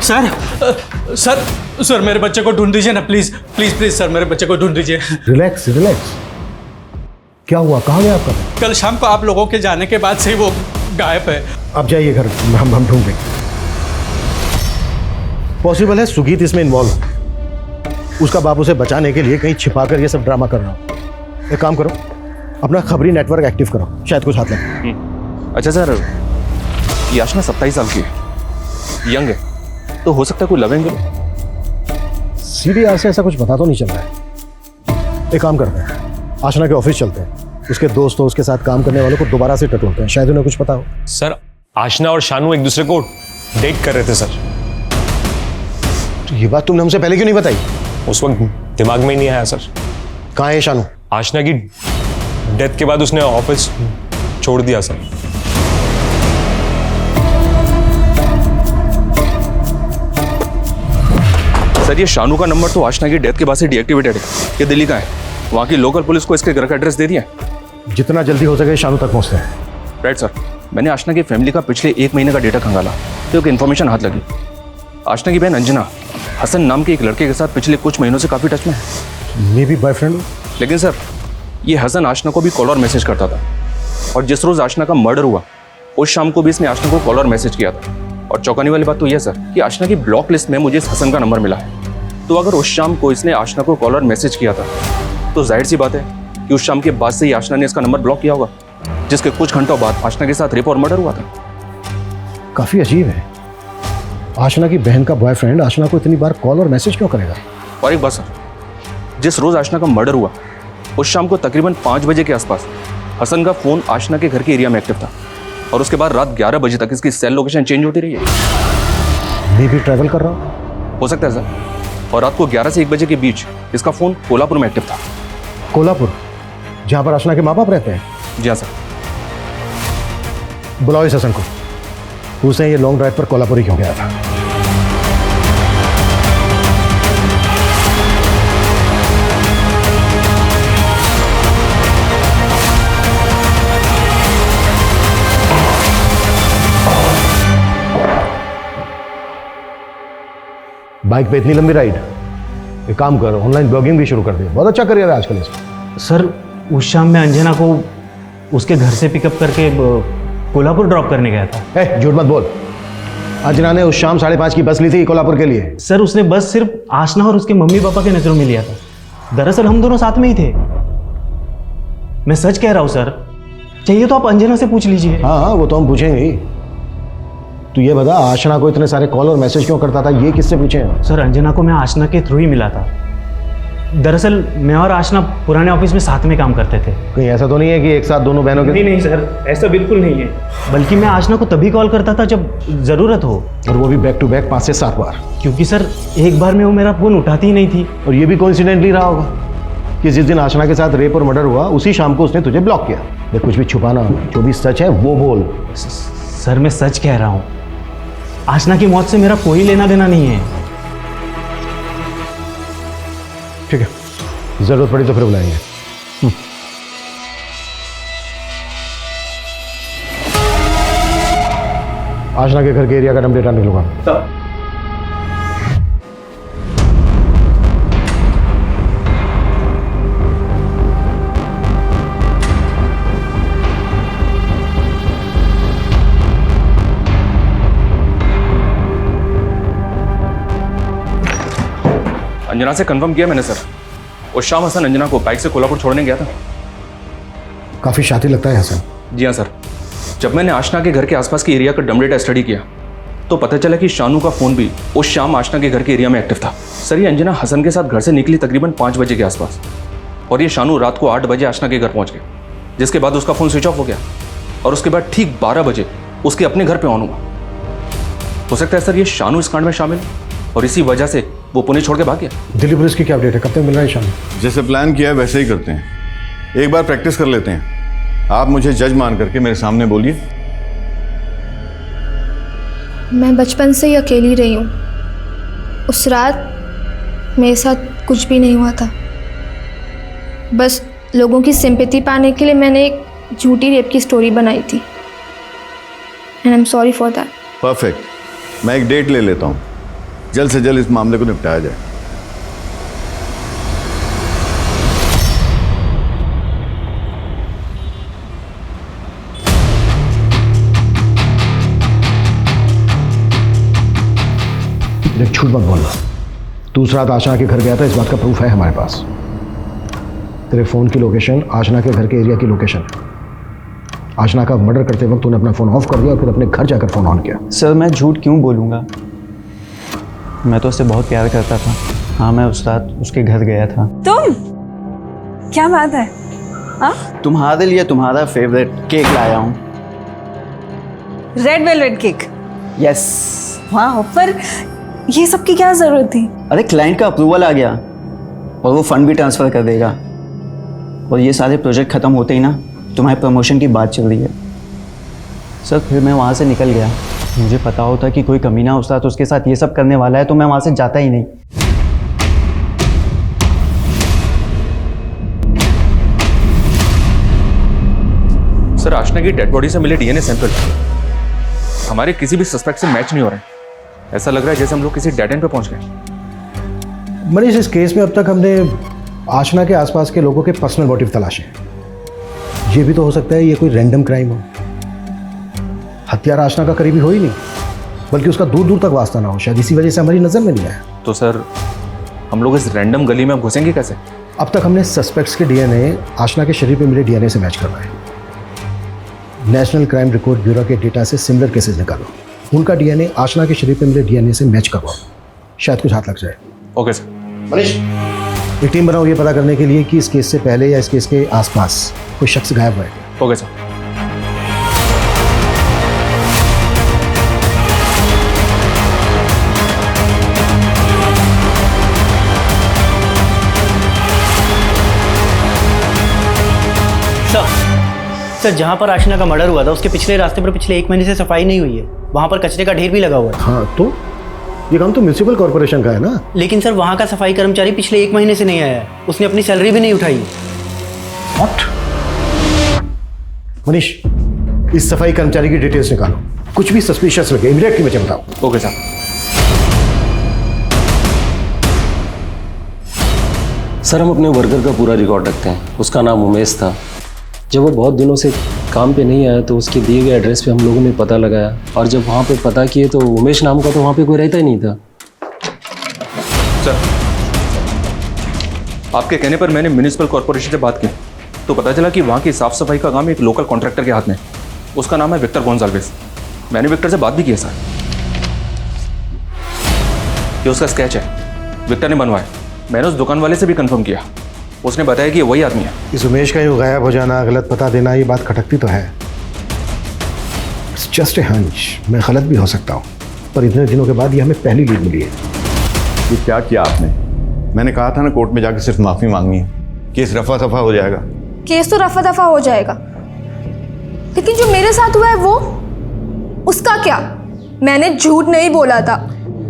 सर सर सर मेरे बच्चे को ढूंढ दीजिए ना प्लीज प्लीज प्लीज सर, मेरे बच्चे को ढूंढ दीजिए। Relax relax. क्या हुआ? कहाँ गया आपका? कल शाम को आप लोगों के जाने के बाद से ही वो गायब है। आप जाइए घर, हम ढूंढ लेंगे। पॉसिबल है सुगीत इसमें इन्वॉल्व हो। उसका बाप उसे बचाने के लिए कहीं छिपाकर ये सब ड्रामा कर रहा हो। एक काम करो, अपना खबरी नेटवर्क एक्टिव करो, शायद कुछ हाथ लगे। अच्छा सर, ये आशना 27 साल की है, यंग है, तो हो सकता है कोई लव एंगल। सीडीआर से ऐसा कुछ पता तो नहीं चल रहा है। एक काम करते हैं, आशना के ऑफिस चलते हैं, उसके दोस्तों उसके साथ काम करने वालों को दोबारा से टटोलते हैं, शायद उन्हें कुछ पता हो। सर आशना और शानू एक दूसरे को डेट कर रहे थे सर। तो ये बात तुमने हमसे पहले क्यों नहीं बताई? उस वक्त दिमाग में ही नहीं आया सर। कहाँ है शानू? आशना की डेथ के बाद उसने ऑफिस छोड़ दिया सर। सर ये शानू का नंबर तो आशना की डेथ के बाद से डीएक्टिवेटेड है। ये दिल्ली का है, वहाँ की लोकल पुलिस को इसके घर का एड्रेस दे दिया है। जितना जल्दी हो सके शानू तक पहुँचते हैं। Right sir. मैंने आशना की फैमिली का पिछले 1 महीने का डेटा खंगाला तो एक इन्फॉर्मेशन हाथ लगी। आशना की बहन अंजना हसन नाम के एक लड़के के साथ पिछले कुछ महीनों से काफ़ी टच में है। May be boyfriend. लेकिन सर ये हसन आशना को भी कॉल और मैसेज करता था, और जिस रोज़ आशना का मर्डर हुआ उस शाम को भी इसने आशना को कॉल और मैसेज किया था। और चौंकाने वाली बात तो यह सर कि आशना की ब्लॉक लिस्ट में मुझे इस हसन का नंबर मिला है। तो अगर उस शाम को इसने आशना को कॉल और मैसेज किया था तो जाहिर सी बात है कि उस शाम के बाद से ही आशना ने इसका नंबर ब्लॉक किया होगा, जिसके कुछ घंटों बाद आशना के साथ रेप और मर्डर हुआ था। काफी अजीब है, आशना की बहन का बॉयफ्रेंड आशना को इतनी बार कॉल और मैसेज क्यों करेगा? और एक बात सर, जिस रोज आशना का मर्डर हुआ उस शाम को तकरीबन 5 बजे के आसपास हसन का फोन आशना के घर के एरिया में एक्टिव था, और उसके बाद रात 11 बजे तक इसकी सेल लोकेशन चेंज होती रही है। मैं भी ट्रैवल कर रहा हो सकता है सर। और रात को 11 से 1 बजे के बीच इसका फोन कोल्हापुर में एक्टिव था। कोल्हापुर, जहां पर आशना के माँ बाप रहते हैं? जी हाँ सर। बुलाओ इस हसन को, पूछे ये लॉन्ग ड्राइव पर कोल्हापुर ही क्यों गया था। बाइक पे इतनी लंबी राइड, एक काम कर ऑनलाइन ब्लॉगिंग भी शुरू कर दे, बहुत अच्छा करियर है आजकल इसमें। सर उस शाम मैं अंजना को उसके घर से पिकअप करके कोल्हापुर ड्रॉप करने गया था। झूठ मत बोल, अंजना ने उस शाम 5:30 की बस ली थी कोल्हापुर के लिए। सर उसने बस सिर्फ आशना और उसके मम्मी पापा के नजरों में लिया था। दरअसल हम दोनों साथ में ही थे। मैं सच कह रहा हूँ सर, चाहिए तो आप अंजना से पूछ लीजिए। हाँ वो तो हम पूछेंगे ही। तू ये बता आशना को इतने सारे कॉल और मैसेज क्यों करता था, ये किससे पूछे? सर अंजना को मैं आशना के थ्रू ही मिला था। दरअसल मैं और आशना पुराने ऑफिस में साथ में काम करते थे। कहीं ऐसा तो नहीं है कि एक साथ दोनों बहनों के? नहीं सर, ऐसा बिल्कुल नहीं है। बल्कि मैं आशना को तभी कॉल करता था जब ज़रूरत हो, और वो भी बैक टू बैक 5 से 7 बार। क्योंकि सर एक बार में वो मेरा फ़ोन उठाती ही नहीं थी। और ये भी कोइंसिडेंटली रहा होगा कि जिस दिन आशना के साथ रेप और मर्डर हुआ उसी शाम को उसने तुझे ब्लॉक किया। देख कुछ भी छुपाना, जो भी सच है वो बोल। सर मैं सच कह रहा हूँ, आशना की मौत से मेरा कोई लेना देना नहीं है। ठीक है, जरूरत पड़ी तो फिर बुलाएंगे। आशना के घर के एरिया का डम डेटा निकलूंगा। अंजना से कंफर्म किया मैंने सर, उस शाम हसन अंजना को बाइक से कोल्हापुर छोड़ने गया था। काफी शातिर लगता है हसन। जी हाँ सर। जब मैंने आशना के घर के आसपास की एरिया का डम डेटा स्टडी किया तो पता चला कि शानू का फोन भी उस शाम आशना के घर के एरिया में एक्टिव था। सर ये अंजना हसन के साथ घर से निकली तकरीबन 5 बजे के आसपास, और ये शानू रात को 8 बजे आशना के घर पहुंच गया, जिसके बाद उसका फोन स्विच ऑफ हो गया, और उसके बाद ठीक 12 बजे उसके अपने घर पे ऑन हुआ। हो सकता है सर ये शानू इस कांड में शामिल, और इसी वजह से वो पुणे छोड़ के भाग गया। दिल्ली पुलिस की क्या अपडेट है, कब तक मिल रहा है शानू? जैसे प्लान किया है वैसे ही करते हैं। एक बार प्रैक्टिस कर लेते हैं। आप मुझे जज मान करके मेरे सामने बोलिए। मैं बचपन से ही अकेली रही हूँ। उस रात मेरे साथ कुछ भी नहीं हुआ था। बस लोगों की सिंपैथी पाने के लिए मैंने एक झूठी रेप की स्टोरी बनाई थी, and I am sorry for that. Perfect, मैं एक डेट ले लेता हूँ, जल्द से जल्द इस मामले को निपटाया जाए। देख झूठ मत बोलना, तू उस रात आशना के घर गया था, इस बात का प्रूफ है हमारे पास। तेरे फोन की लोकेशन आशना के घर के एरिया की लोकेशन है। आशना का मर्डर करते वक्त तूने अपना फोन ऑफ कर दिया और फिर अपने घर जाकर फोन ऑन किया। सर मैं झूठ क्यों बोलूँगा, मैं तो उससे बहुत प्यार करता था। हाँ मैं उस रात उसके घर गया था। तुम क्या बात है? हाँ तुम्हारे लिए तुम्हारा फेवरेट केक लाया हूँ। Red velvet cake? यस। वाह, पर ये सब की क्या जरूरत थी? अरे क्लाइंट का अप्रूवल आ गया और वो फंड भी ट्रांसफर कर देगा। और ये सारे प्रोजेक्ट ख़त्म होते ही ना तुम्हारे प्रमोशन की बात चल रही है। सर फिर मैं वहाँ से निकल गया। मुझे पता होता कि कोई कमीना होता तो उसके साथ ये सब करने वाला है, तो मैं वहाँ से जाता ही नहीं। सर आशना की डेड बॉडी से मिले डीएनए सैंपल हमारे किसी भी सस्पेक्ट से मैच नहीं हो रहे हैं। ऐसा लग रहा है जैसे हम लोग किसी डेड एंड पे पहुंच गए। मनीष, इस केस में अब तक हमने आशना के आसपास के लोगों के पर्सनल मोटिव तलाशे। ये भी तो हो सकता है ये कोई रैंडम क्राइम हो। हत्यारा आशना का करीबी हो ही नहीं, बल्कि उसका दूर दूर तक वास्ता ना हो, शायद इसी वजह से हमारी नजर में नहीं आया। तो सर हम लोग इस रैंडम गली में अब घुसेंगे कैसे? अब तक हमने सस्पेक्ट्स के डीएनए आशना के शरीर पे मिले डीएनए से मैच करवाए। नेशनल क्राइम रिकॉर्ड ब्यूरो के डेटा से सिमिलर केसेस निकालो, उनका डीएनए आशना के शरीर पे मिले डीएनए से मैच करवाओ, शायद कुछ हाथ लग जाए। Okay sir. मनीष, एक टीम बनाओ ये पता करने के लिए कि इस केस से पहले या इस केस के आसपास कोई शख्स गायब हुआ है। Okay sir. सर जहाँ पर आशना का मर्डर हुआ था उसके पिछले रास्ते पर पिछले 1 महीने से सफाई नहीं हुई है। वहाँ पर कचरे का ढेर भी लगा हुआ है। हाँ तो ये काम तो म्यूनिसिपल कॉर्पोरेशन का है ना। लेकिन सर वहाँ का सफाई कर्मचारी पिछले 1 महीने से नहीं आया है, उसने अपनी सैलरी भी नहीं उठाई। व्हाट? मनीष, इस सफाई कर्मचारी की डिटेल्स निकालो, कुछ भी सस्पिशियस लगे इमीडिएटली मुझे बताओ। Okay sir. सर हम अपने वर्कर का पूरा रिकॉर्ड रखते हैं। उसका नाम उमेश था। जब वो बहुत दिनों से काम पे नहीं आया तो उसके दिए गए एड्रेस पे हम लोगों ने पता लगाया, और जब वहाँ पे पता किए तो उमेश नाम का तो वहाँ पे कोई रहता ही नहीं था। सर आपके कहने पर मैंने म्युनिसिपल कॉर्पोरेशन से बात की तो पता चला कि वहाँ की साफ सफाई का काम एक लोकल कॉन्ट्रैक्टर के हाथ में। उसका नाम है विक्टर गोंजाल्वेस। मैंने विक्टर से बात भी की है सर। ये उसका स्केच है, विक्टर ने बनवाया। मैंने उस दुकान वाले से भी कंफर्म किया, उसने बताया कि ये वही आदमी है। इस उमेश का यूँ गायब हो जाना, गलत पता देना, ये बात खटकती तो है। इट्स जस्ट ए हंच, मैं गलत भी हो सकता हूँ, पर इतने दिनों के बाद ये हमें पहली लीड मिली है। ये क्या किया आपने? मैंने कहा था ना कोर्ट में जाकर सिर्फ माफी मांगनी है, केस रफा दफा हो जाएगा। केस तो रफा दफा हो जाएगा, लेकिन जो मेरे साथ हुआ है वो, उसका क्या? मैंने झूठ नहीं बोला था।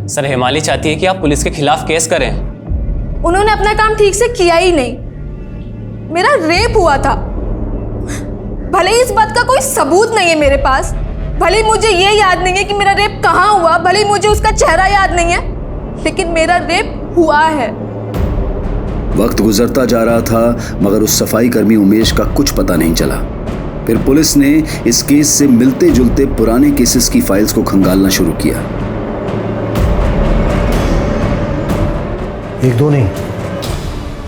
सर हिमाली चाहती है कि आप पुलिस के खिलाफ केस करें। उन्होंने अपना काम ठीक से किया ही नहीं। मेरा रेप हुआ था, भले ही इस बात का कोई सबूत नहीं है मेरे पास, भले ही मुझे ये याद नहीं है कि मेरा रेप कहाँ हुआ, भले ही मुझे उसका चेहरा याद नहीं है, लेकिन मेरा रेप हुआ है। वक्त गुजरता जा रहा था मगर उस सफाई कर्मी उमेश का कुछ पता नहीं चला। फिर पुलिस ने इस केस से मिलते जुलते पुराने केसेस की फाइल्स को खंगालना शुरू किया। एक दो नहीं,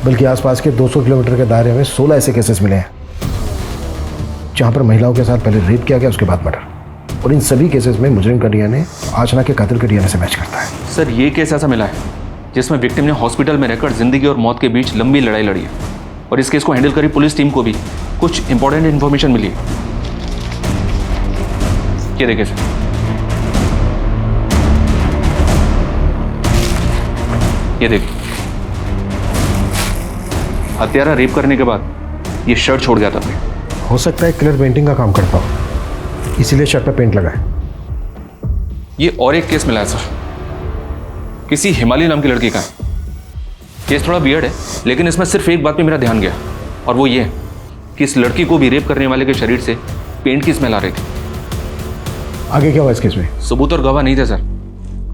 बल्कि आसपास के 200 किलोमीटर के दायरे में 16 ऐसे केसेस मिले हैं जहां पर महिलाओं के साथ पहले रेप किया गया, उसके बाद मर्डर, और इन सभी केसेस में मुजरिम का डीएनए आशना के कातिल के डीएनए से मैच करता है। सर ये केस ऐसा मिला है जिसमें विक्टिम ने हॉस्पिटल में रहकर जिंदगी और मौत के बीच लंबी लड़ाई लड़ी है, और इस केस को हैंडल करी पुलिस टीम को भी कुछ इंपॉर्टेंट इन्फॉर्मेशन मिली है। ये देखिए सर, ये देखिए, हत्यारा रेप करने के बाद ये शर्ट छोड़ गया था। हो सकता है कलर पेंटिंग का काम करता हो, इसीलिए शर्ट पर पेंट लगा है। ये और एक केस मिला है सर, किसी हिमाली नाम की लड़की का है। केस थोड़ा वियर्ड है, लेकिन इसमें सिर्फ एक बात पे मेरा ध्यान गया, और वो ये कि इस लड़की को भी रेप करने वाले के शरीर से पेंट की स्मेल आ रही थी। आगे क्या हुआ इस केस में? सबूत और गवाह नहीं थे सर।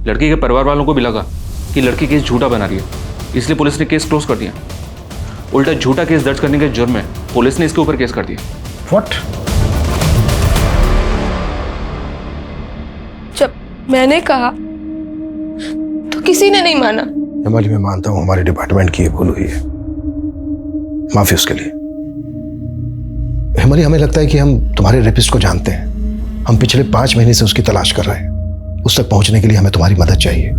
लड़की के परिवार वालों को भी लगा कि लड़की केस झूठा बना रही है, इसलिए पुलिस ने केस क्लोज कर दिया। उल्टा झूठा केस दर्ज करने के जुर्म में पुलिस ने इसके ऊपर केस कर दिया। व्हाट? जब मैंने कहा तो किसी ने नहीं माना। हिमाली, मैं मानता हूं हमारे डिपार्टमेंट की ये भूल हुई है, माफी उसके लिए। हिमाली, हमें लगता है कि हम तुम्हारे रेपिस्ट को जानते हैं। हम पिछले 5 महीने से उसकी तलाश कर रहे हैं। उस तक पहुंचने के लिए हमें तुम्हारी मदद चाहिए।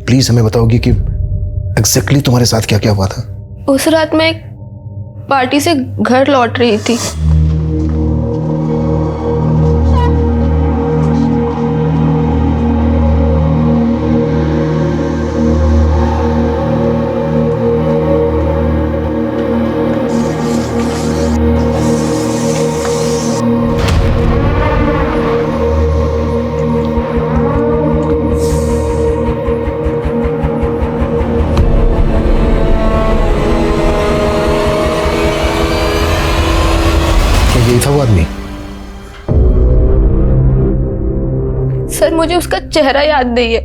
प्लीज हमें बताओगी कि एग्जैक्टली तुम्हारे साथ क्या क्या हुआ था? उस रात मैं एक पार्टी से घर लौट रही थी। वो आदमी? सर मुझे उसका चेहरा याद नहीं है,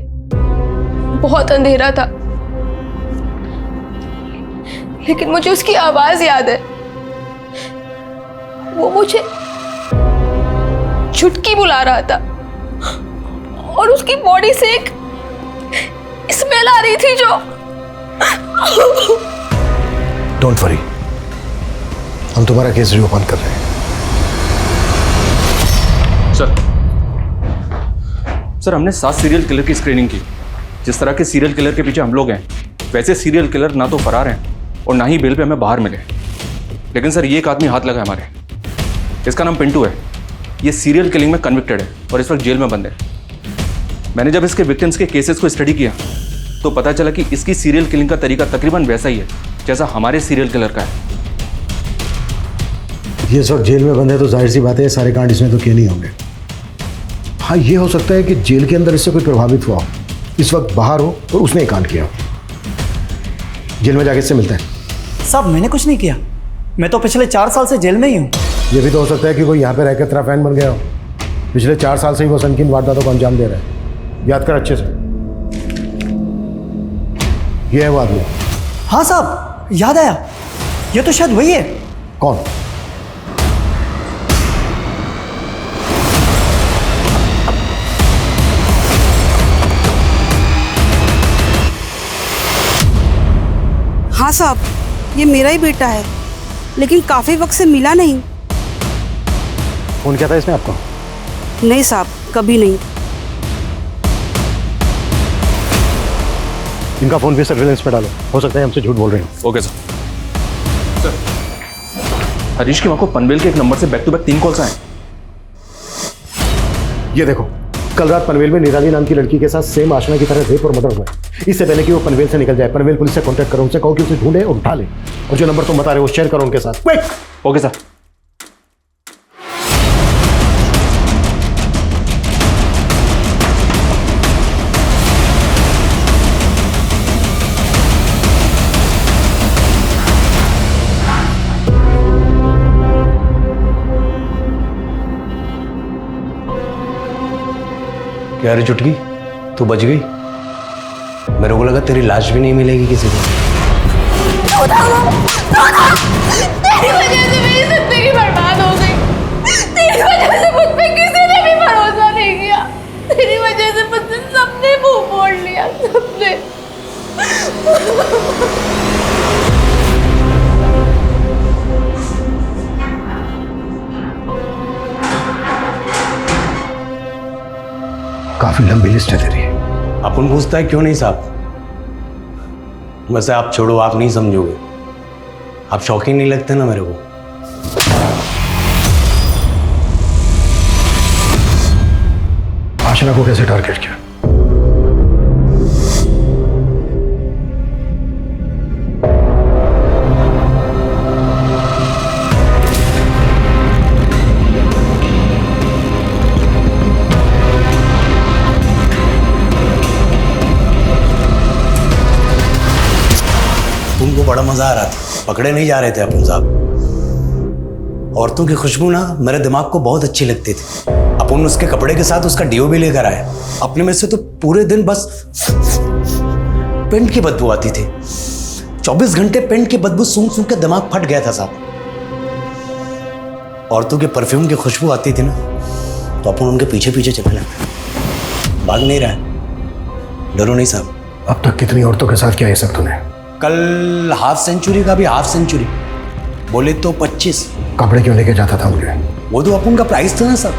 बहुत अंधेरा था, लेकिन मुझे उसकी आवाज याद है। वो मुझे चुटकी बुला रहा था और उसकी बॉडी से एक स्मेल आ रही थी जो। डोंट वरी, हम तुम्हारा केस रिओपन कर रहे हैं। सर हमने 7 सीरियल किलर की स्क्रीनिंग की। जिस तरह के सीरियल किलर के पीछे हम लोग हैं, वैसे सीरियल किलर ना तो फरार हैं और ना ही बेल पे हमें बाहर मिले। लेकिन सर ये एक आदमी हाथ लगा है हमारे, इसका नाम पिंटू है। ये सीरियल किलिंग में कन्विक्टेड है और इस वक्त जेल में बंद है। मैंने जब इसके विक्टिम्स के केसेस को स्टडी किया तो पता चला कि इसकी सीरियल किलिंग का तरीका तकरीबन वैसा ही है जैसा हमारे सीरियल किलर का है। ये इस वक्त जेल में बंद है तो जाहिर सी बात है ये सारे कांड इसमें तो किए नहीं होंगे। हाँ, ये हो सकता है कि जेल के अंदर इससे कोई प्रभावित हुआ हो, इस वक्त बाहर हो और उसने ही कांड किया हो। जेल में जाके इससे मिलता है। साहब मैंने कुछ नहीं किया, मैं तो पिछले 4 साल से जेल में ही हूँ। ये भी तो हो सकता है कि कोई यहाँ पे रहकर तेरा फैन बन गया हो। पिछले 4 साल से ही वो संकीर्ण वारदातों को अंजाम दे रहा है। याद कर अच्छे से। ये है वो आदमी। हाँ साहब याद आया, ये तो शायद वही है। कौन? हाँ साहब, ये मेरा ही बेटा है, लेकिन काफी वक्त से मिला नहीं। फोन किया था इसने आपको? नहीं साहब, कभी नहीं। इनका फोन भी सर्विलेंस पे डालो, हो सकता है हमसे झूठ बोल रहे हो। Okay sir. हरीश की मां को पनवेल के एक नंबर से बैक टू बैक 3 कॉल्स आए। ये देखो, कल रात पनवेल में निराली नाम की लड़की के साथ सेम आशना की तरह रेप और मर्डर हुआ है। इससे पहले कि वो पनवेल से निकल जाए, पनवेल पुलिस से कांटेक्ट करो, उनसे कहो कि उसे ढूंढे और उठा ले, और जो नंबर तुम बता रहे हो शेयर करो उनके साथ। क्विक। Okay sir. क्या रे चुटकी, तू बच गई? मेरे को लगा तेरी लाश भी नहीं मिलेगी किसी को। तेरी वजह से मेरी जिंदगी बर्बाद हो गई। तेरी वजह से मुझ पे किसी ने भी भरोसा नहीं किया। तेरी वजह से मुझसे सबने मुंह मोड़ लिया, सबने। काफी लंबी लिस्ट है तेरी। अपन पूछता है क्यों नहीं साहब? वैसे आप छोड़ो, आप नहीं समझोगे। आप शौकीन नहीं लगते ना मेरे को। आशना को कैसे टारगेट किया? तुमको बड़ा मजा आ रहा था, पकड़े नहीं जा रहे थे अपन साहब। औरतों की खुशबू ना मेरे दिमाग को बहुत अच्छी लगती थी। अपन उसके कपड़े के साथ उसका डीओ भी लेकर आए। अपने में से तो पूरे दिन बस पेंट की बदबू आती थी। 24 घंटे पेंट की बदबू सूंघ सूंघ के दिमाग फट गया था साहब। औरतों के परफ्यूम की खुशबू आती थी ना, तो अपन उनके पीछे पीछे चलने लगते। भाग नहीं रहा, डरो नहीं साहब। अब तक कितनी औरतों के साथ किया ये सब तूने? कल हाफ सेंचुरी का भी हाफ सेंचुरी, बोले तो 25। कपड़े क्यों लेके जाता था मुझे? वो तो अपन का प्राइस था ना सर।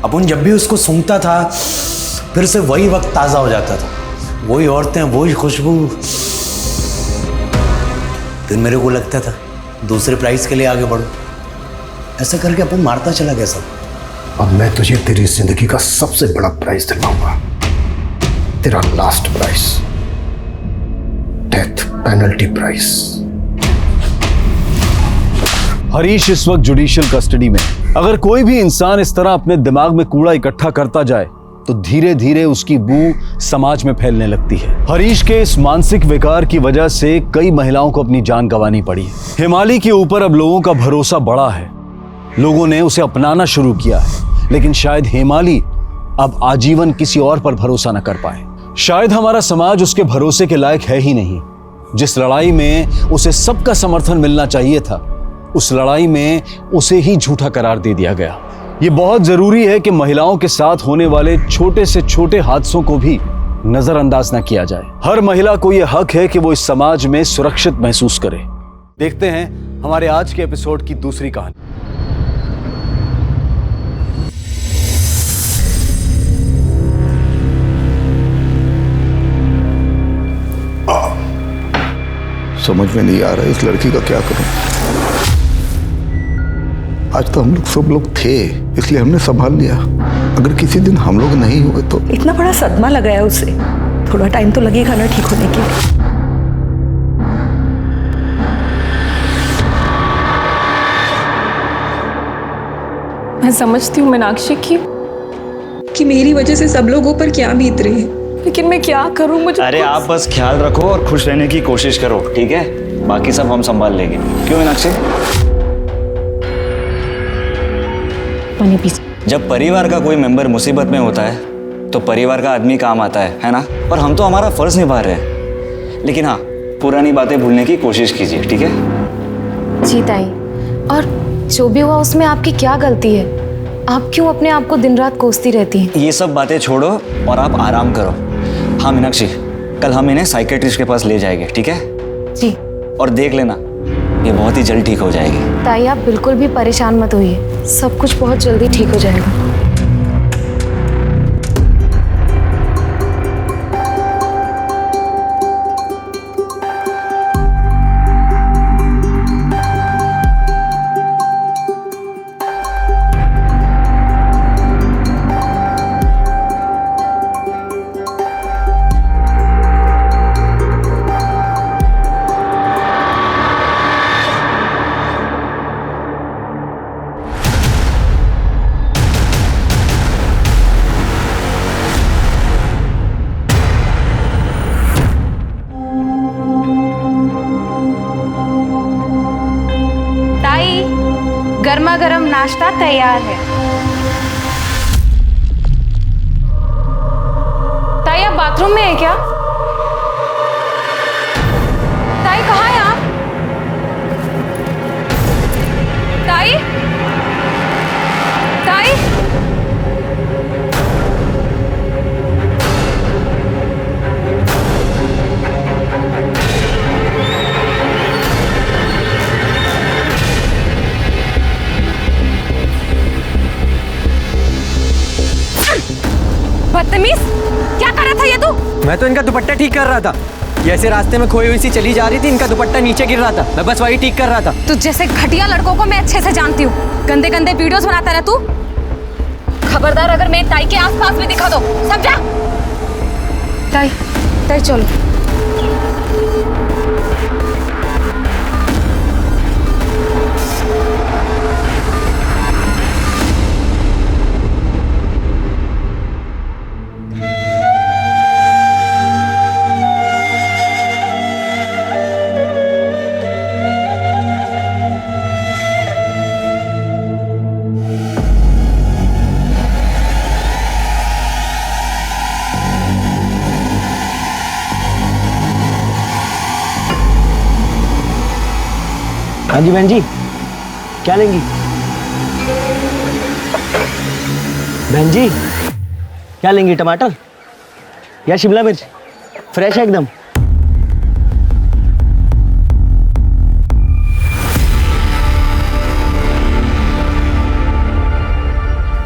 अपन जब भी उसको सूंघता था फिर से वही वक्त ताज़ा हो जाता था, वही औरतें, वही खुशबू। फिर मेरे को लगता था दूसरे प्राइस के लिए आगे बढ़ो। ऐसा करके अपन मारता चला गया सब। अब मैं तुझे तेरी जिंदगी का सबसे बड़ा प्राइस दिलवाऊंगा, तेरा last price, death penalty price. Harish इस वक्त जुडिशियल कस्टडी में। अगर कोई भी इंसान इस तरह अपने दिमाग में कूड़ा इकट्ठा करता जाए तो धीरे धीरे उसकी बू समाज में फैलने लगती है। हरीश के इस मानसिक विकार की वजह से कई महिलाओं को अपनी जान गंवानी पड़ी है। हिमाली के ऊपर अब लोगों का भरोसा बढ़ा है, लोगों ने उसे अपनाना शुरू किया है, लेकिन शायद हेमाली अब आजीवन किसी और पर भरोसा न कर पाए। शायद हमारा समाज उसके भरोसे के लायक है ही नहीं। जिस लड़ाई में उसे सबका समर्थन मिलना चाहिए था, उस लड़ाई में उसे ही झूठा करार दे दिया गया। ये बहुत जरूरी है कि महिलाओं के साथ होने वाले छोटे से छोटे हादसों को भी नजरअंदाज न किया जाए। हर महिला को यह हक है कि वो इस समाज में सुरक्षित महसूस करे। देखते हैं हमारे आज के एपिसोड की दूसरी कहानी। समझ में नहीं आ रहा है इस लड़की का क्या करूं। आज तो हम लोग सब लोग थे, इसलिए हमने संभाल लिया। अगर किसी दिन हम लोग नहीं हुए तो। इतना बड़ा सदमा लगा है उसे, थोड़ा टाइम तो लगेगा ना ठीक होने के लिए। मैं समझती हूँ मीनाक्षी कि मेरी वजह से सब लोगों पर क्या बीत रही है, लेकिन मैं क्या करूँ? मुझे अरे आप बस ख्याल रखो और खुश रहने की कोशिश करो, ठीक है? बाकी सब हम संभाल लेंगे। क्यों मीनाक्षी? जब परिवार का कोई मेंबर मुसीबत में होता है तो परिवार का आदमी काम आता है ना? और हम तो हमारा फर्ज निभा रहे हैं। लेकिन हाँ, पुरानी बातें भूलने की कोशिश कीजिए, ठीक है? जी ताई, और जो भी हुआ उसमें आपकी क्या गलती है? आप क्यों अपने आप को दिन रात कोसती रहती हैं? ये सब बातें छोड़ो और आप आराम करो। हाँ मीनाक्षी, कल हम इन्हें साइकेट्रिस्ट के पास ले जाएंगे, ठीक है? जी। और देख लेना, ये बहुत ही जल्द ठीक हो जाएगी। ताई आप बिल्कुल भी परेशान मत होइए, सब कुछ बहुत जल्दी ठीक हो जाएगा। गर्मा गर्म नाश्ता तैयार है। ताई आप बाथरूम में है क्या? ताई कहाँ है आप? ताई ताई बदतमीज, क्या कर रहा था ये तू? मैं तो इनका दुपट्टा ठीक कर रहा था। ये ऐसे रास्ते में खोई हुई सी चली जा रही थी, इनका दुपट्टा नीचे गिर रहा था, मैं बस वही ठीक कर रहा था। तू जैसे घटिया लड़कों को मैं अच्छे से जानती हूँ। गंदे गंदे वीडियोस बनाता रहा तू। खबरदार अगर मेरी ताई के आसपास भी दिखा दो, समझा? ताई ताई चलो। हाँ जी बहन जी, क्या लेंगी? बहन जी क्या लेंगी, टमाटर या शिमला मिर्च? फ्रेश है एकदम।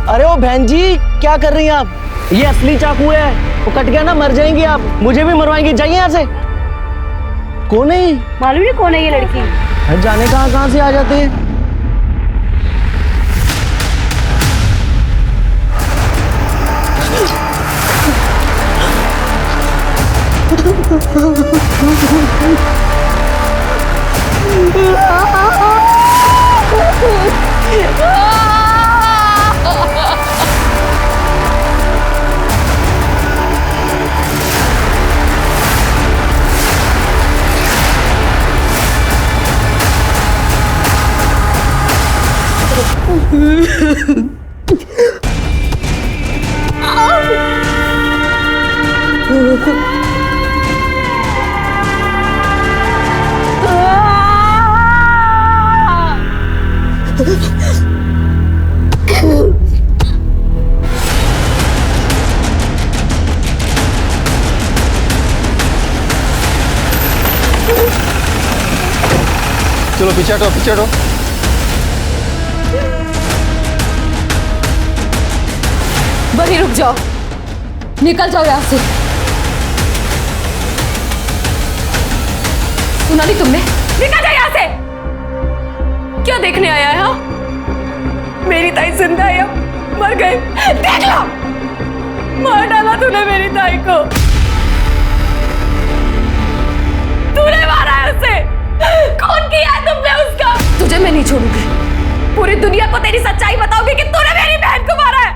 अरे ओ बहन जी, क्या कर रही हैं आप? ये असली चाकू है, वो कट गया ना मर जाएंगी आप, मुझे भी मरवाएंगी। जाइए यहाँ से। कौन है? मालूम नहीं कौन है ये लड़की। जाने कहाँ से आ जाते हैं। चलो पीछे हटो, पीछे हटो। वहीं रुक जाओ, निकल जाओ यहाँ से। सुना नहीं तुमने? निकल जाओ यहाँ से। क्या देखने आया है? हाँ, मेरी ताई जिंदा है या मर गए? देख लो, मार डाला तूने मेरी ताई को। तूने मारा है उसे। कौन किया है तुमने उसका? तुझे मैं नहीं छोड़ूंगी। पूरी दुनिया को तेरी सच्चाई बताऊंगी कि तूने मेरी बहन को मारा है।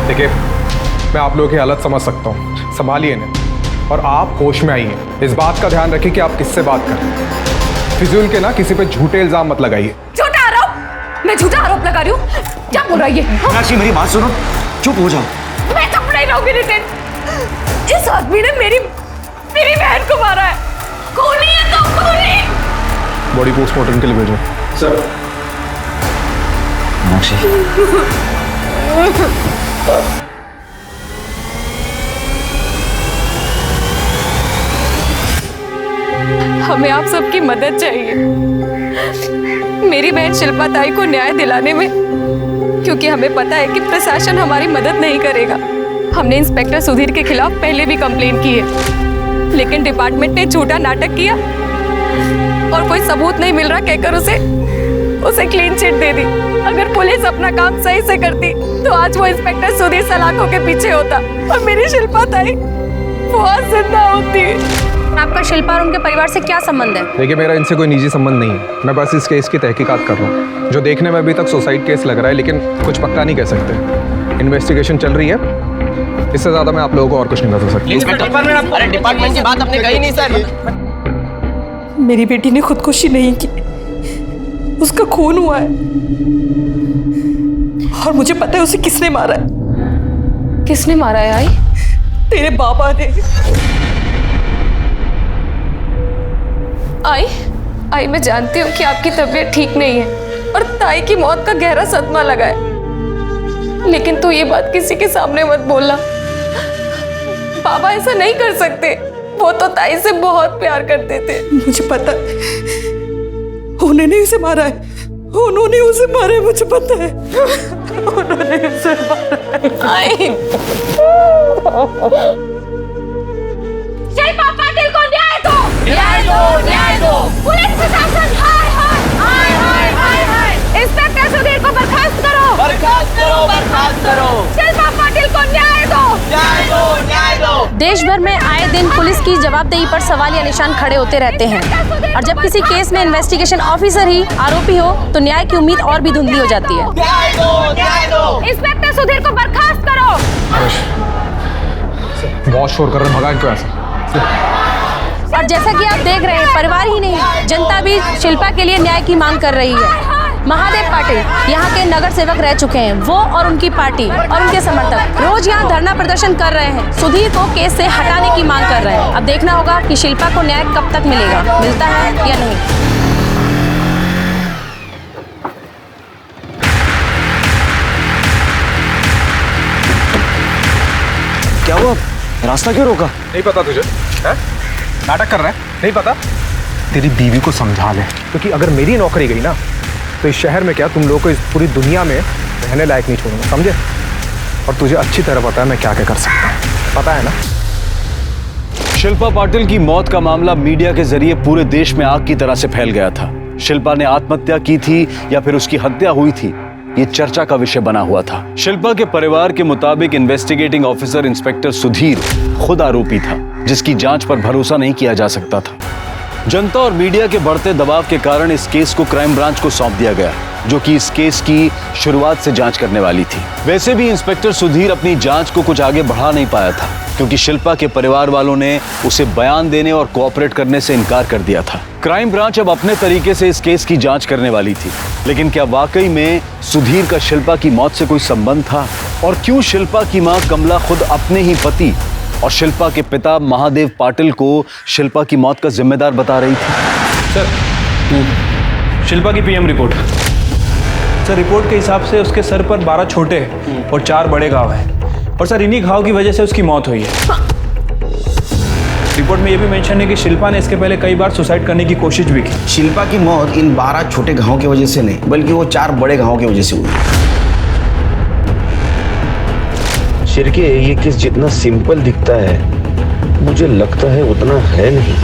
देखिए, मैं आप लोगों की हालत समझ सकता हूँ, संभालिए इन्हें और आप होश में आइए। इस बात का ध्यान रखिए कि आप किससे बात कर रहे हैं। फिजूल के ना किसी पे झूठे इल्जाम मत लगाइए। झूठा आरोप? मैं झूठा आरोप लगा रही हूँ? क्या बोल रहा है ये? मीनाक्षी मेरी बात सुनो, चुप हो जाओ। मैं चुप नहीं रहूंगी नितिन। इस आदमी ने मेरी बहन को मारा है। खूनी है तो खूनी। बॉडी पोस्टमार्टम के लिए भेजो। सर। मीनाक्षी। हमें आप सबकी मदद चाहिए मेरी बहन शिल्पा ताई को न्याय दिलाने में, क्योंकि हमें पता है कि प्रशासन हमारी मदद नहीं करेगा। हमने इंस्पेक्टर सुधीर के खिलाफ पहले भी कंप्लेन की है, लेकिन डिपार्टमेंट ने झूठा नाटक किया और कोई सबूत नहीं मिल रहा कहकर उसे क्लीन चिट दे दी। अगर पुलिस अपना काम सही से करती तो आज वो इंस्पेक्टर सुधीर सलाखों के पीछे होता और मेरी शिल्पा ताई वो आज जिंदा होती। आपका शिल्पा और उनके परिवार से क्या संबंध है? देखिए, मेरा इनसे कोई निजी संबंध नहीं है। मैं बस इस केस की तहकीकात कर रहा हूँ, जो देखने में अभी तक सुसाइड केस लग रहा है, लेकिन कुछ पक्का नहीं कह सकते। इन्वेस्टिगेशन चल रही है, इससे ज्यादा मैं आप लोगों को और कुछ नहीं बता सकता। अरे डिपार्टमेंट की बात आपने कही नहीं सर। मेरी बेटी ने खुदकुशी नहीं की, उसका खून हुआ है और मुझे पता है उसे किसने मारा है। किसने मारा है आई? तेरे बाबा ने। आई मैं जानती हूँ कि आपकी तबीयत ठीक नहीं है और ताई की मौत का गहरा सदमा लगा है, लेकिन तू ये बात किसी के सामने मत बोलना। बाबा ऐसा नहीं कर सकते, वो तो ताई से बहुत प्यार करते थे। मुझे पता उन्होंने उसे मारा है, उन्होंने उसे मारा है, मुझे पता है उन्होंने उसे मारा है। शिल्पा पाटिल को न्याय दो, न्याय दो, न्याय दो। पुलिस प्रशासन हाय हाय हाय हाय हाय हाय। इंस्पेक्टर सुधीर को बर्खास्त करो, बर्खास्त करो, बर्खास्त करो। शिल्पा पाटिल को न्याय दो, न्याय दो, न्याय दो। देश भर में आए दिन पुलिस की जवाबदेही पर सवालिया निशान खड़े होते रहते हैं और जब किसी केस में इन्वेस्टिगेशन ऑफिसर ही आरोपी हो तो न्याय की उम्मीद और भी धुंधली हो जाती है। न्याय दो, न्याय दो। इंस्पेक्टर सुधीर को बर्खास्त करो। बहुत शोर कर रहे हैं, भगाएं क्यों ऐसा? और जैसा कि आप देख रहे हैं, परिवार ही नहीं जनता भी शिल्पा के लिए न्याय की मांग कर रही है। महादेव पाटिल यहाँ के नगर सेवक रह चुके हैं। वो और उनकी पार्टी और उनके समर्थक रोज यहाँ धरना प्रदर्शन कर रहे हैं, सुधीर को केस से हटाने की मांग कर रहे हैं। अब देखना होगा कि शिल्पा को न्याय कब तक मिलेगा, मिलता है या नहीं। क्या हुआ? रास्ता क्यों रोका? नहीं पता तुझे? है? नाटक कर रहा है? नहीं पता? तेरी बीवी को समझा ले, क्योंकि अगर मेरी नौकरी गई ना तो इस शहर में क्या तुम लोगों को इस पूरी दुनिया में रहने लायक नहीं छोड़ूंगा, समझे? और तुझे अच्छी तरह पता है मैं क्या क्या कर सकता हूँ, पता है ना? शिल्पा पाटिल की मौत का मामला मीडिया के जरिए पूरे देश में आग की तरह से फैल गया था। शिल्पा ने आत्महत्या की थी या फिर उसकी हत्या हुई थी, ये चर्चा का विषय बना हुआ था। शिल्पा के परिवार के मुताबिक इन्वेस्टिगेटिंग ऑफिसर इंस्पेक्टर सुधीर खुद आरोपी था, जिसकी जांच पर भरोसा नहीं किया जा सकता था। जनता और मीडिया के बढ़ते दबाव के कारण इस केस को क्राइम ब्रांच को सौंप दिया गया, जो कि इस केस की शुरुआत से जांच करने वाली थी। वैसे भी इंस्पेक्टर सुधीर अपनी जांच को कुछ आगे बढ़ा नहीं पाया था। क्योंकि शिल्पा के परिवार वालों ने उसे बयान देने और कोऑपरेट करने से इनकार कर दिया था। क्राइम ब्रांच अब अपने तरीके से इस केस की जांच करने वाली थी, लेकिन क्या वाकई में सुधीर का शिल्पा की मौत से कोई संबंध था? और क्यों शिल्पा की मां कमला खुद अपने ही पति और शिल्पा के पिता महादेव पाटिल को शिल्पा की मौत का जिम्मेदार बता रही थी? सर, शिल्पा की पीएम रिपोर्ट। सर, रिपोर्ट के हिसाब से उसके सर पर 12 छोटे और 4 बड़े घाव हैं। और सर, इन्हीं घाव की वजह से उसकी मौत हुई है। रिपोर्ट में यह भी मेंशन है कि शिल्पा ने इसके पहले कई बार सुसाइड करने की कोशिश भी की। शिल्पा की मौत इन 12 छोटे घावों की वजह से नहीं, बल्कि वो 4 बड़े घावों की वजह से हुई। शिरके, ये केस जितना सिंपल दिखता है मुझे लगता है उतना है नहीं।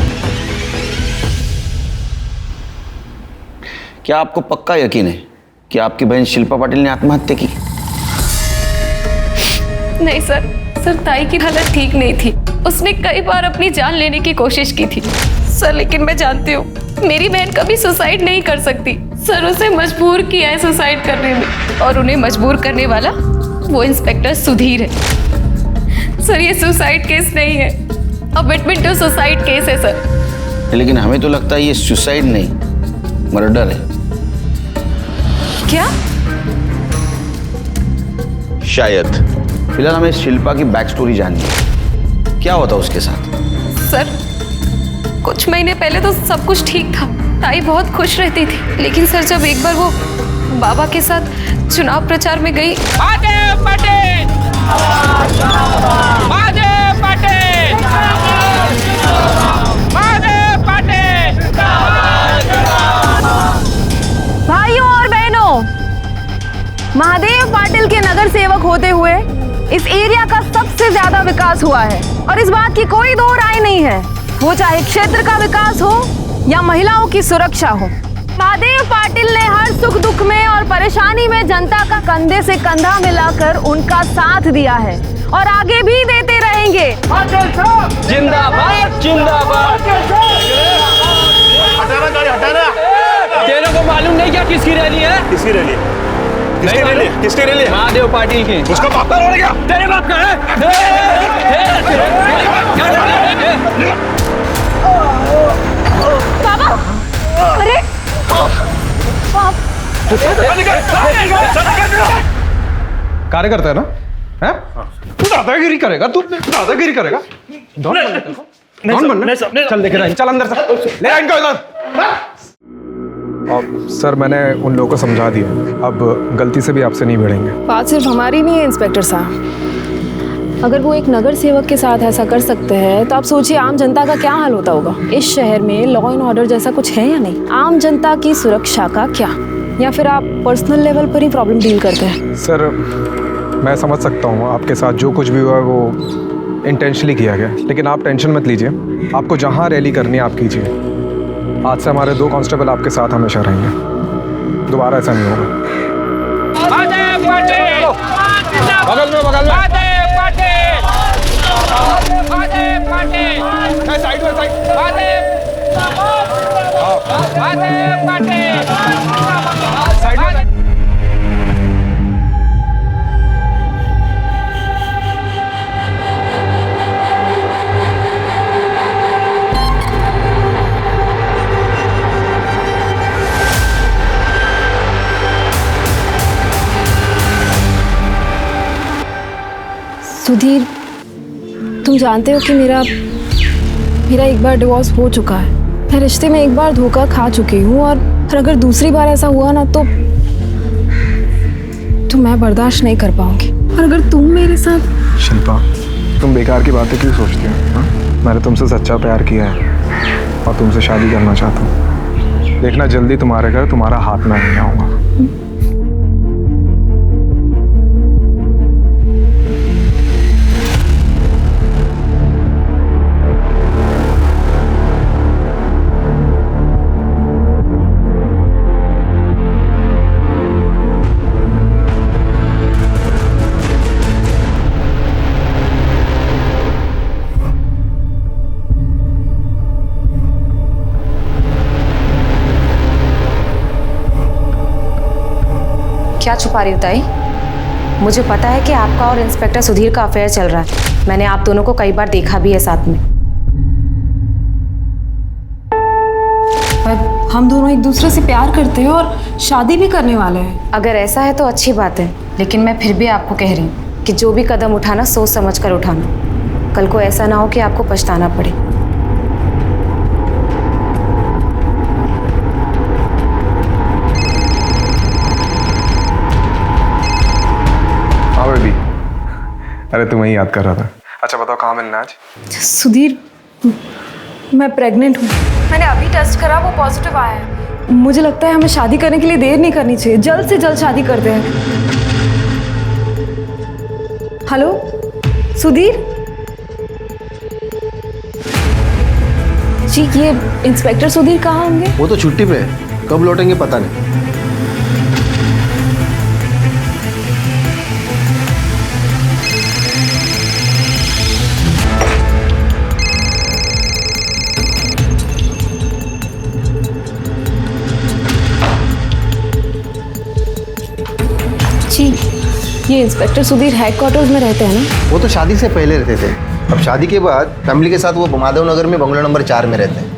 क्या आपको पक्का यकीन है कि आपकी बहन शिल्पा पाटिल ने आत्महत्या की? नहीं सर, ताई की हालत ठीक नहीं थी। उसने कई बार अपनी जान लेने की कोशिश की थी सर, लेकिन मैं जानती हूँ मेरी बहन कभी सुसाइड नहीं कर सकती सर। उसे मजबूर किया है सुसाइड करने में, और उन्हें मजबूर करने वाला वो इंस्पेक्टर सुधीर है सर। ये सुसाइड केस नहीं है, अमिटमेंट टू सुसाइड केस है सर। लेकिन हमें तो लगता है ये सुसाइड नहीं, मर्डर है। क्या? शायद। फिलहाल हमें शिल्पा की बैक स्टोरी जाननी है। क्या होता उसके साथ? सर, कुछ महीने पहले तो सब कुछ ठीक था, ताई बहुत खुश रहती थी। लेकिन सर, जब एक बार वो बाबा के साथ चुनाव प्रचार में गई, भाइयों और बहनों, महादेव पाटिल के नगर सेवक होते हुए इस एरिया का सबसे ज्यादा विकास हुआ है और इस बात की कोई दो राय नहीं है, वो चाहे क्षेत्र का विकास हो या महिलाओं की सुरक्षा हो। महादेव पाटिल ने हर सुख दुख में और परेशानी में जनता का कंधे से कंधा मिलाकर उनका साथ दिया है और आगे भी देते रहेंगे। जिंदाबाद जिंदाबाद। तेरे को मालूम नहीं क्या किसकी रैली है? किसकी रैली? किसकी रैली? महादेव पाटिल की। उसका बाप का रोड क्या? तेरे बाप का है? बाबा, अरे कार्यकर्ता है ना? हैं? तू दादागिरी करेगा? तू दादागिरी करेगा? कौन बनना? चल लेके रहा, चल अंदर से ले इनको इधर। सर, मैंने उन लोगों को समझा दिया, अब गलती से भी आपसे नहीं भिड़ेंगे। बात सिर्फ हमारी नहीं है इंस्पेक्टर साहब। अगर वो एक नगर सेवक के साथ ऐसा कर सकते हैं तो आप सोचिए आम जनता का क्या हाल होता होगा। इस शहर में लॉ एंड ऑर्डर जैसा कुछ है या नहीं? आम जनता की सुरक्षा का क्या? या फिर आप पर्सनल लेवल पर ही प्रॉब्लम डील करते हैं? सर, मैं समझ सकता हूँ आपके साथ जो कुछ भी हुआ है वो इंटेंशनली किया गया, लेकिन आप टेंशन मत लीजिए। आपको जहाँ रैली करनी है आप कीजिए। आज से हमारे 2 कांस्टेबल आपके साथ हमेशा रहेंगे, दोबारा ऐसा नहीं होगा। बगल में साइड में सुधीर, तुम जानते हो कि मेरा एक बार डिवोर्स हो चुका है। मैं रिश्ते में एक बार धोखा खा चुकी हूँ और अगर दूसरी बार ऐसा हुआ ना तो मैं बर्दाश्त नहीं कर पाऊंगी। और अगर तुम मेरे साथ... शिल्पा, तुम बेकार की बातें क्यों सोचती हो? मैंने तुमसे सच्चा प्यार किया है और तुमसे शादी करना चाहता हूँ। देखना जल्दी तुम्हारे घर तुम्हारा हाथ में नहीं आऊँगा। क्या छुपा रही हो ताई? मुझे पता है कि आपका और इंस्पेक्टर सुधीर का अफेयर चल रहा है। मैंने आप दोनों को कई बार देखा भी है साथ में। हम दोनों एक दूसरे से प्यार करते हैं और शादी भी करने वाले हैं। अगर ऐसा है तो अच्छी बात है, लेकिन मैं फिर भी आपको कह रही हूँ कि जो भी कदम उठाना सोच समझ कर उठाना। कल को ऐसा ना हो कि आपको पछताना पड़े। हाँ बेबी, अरे तुम्हें ही याद कर रहा था। अच्छा बताओ कहाँ मिलना आज? सुधीर, मैं प्रेग्नेंट हूँ। मैंने अभी टेस्ट करा, वो पॉजिटिव आया है। मुझे लगता है हमें शादी करने के लिए देर नहीं करनी चाहिए, जल्द से जल्द शादी करते हैं। हेलो सुधीर जी, ये इंस्पेक्टर सुधीर कहाँ होंगे? वो तो छुट्टी पे है, कब लौटेंगे पता नहीं। जी, ये इंस्पेक्टर सुधीर हेडक्वार्टर्स में रहते हैं ना? वो तो शादी से पहले रहते थे, अब शादी के बाद फैमिली के साथ वो माधव नगर में बंगला नंबर 4 में रहते हैं।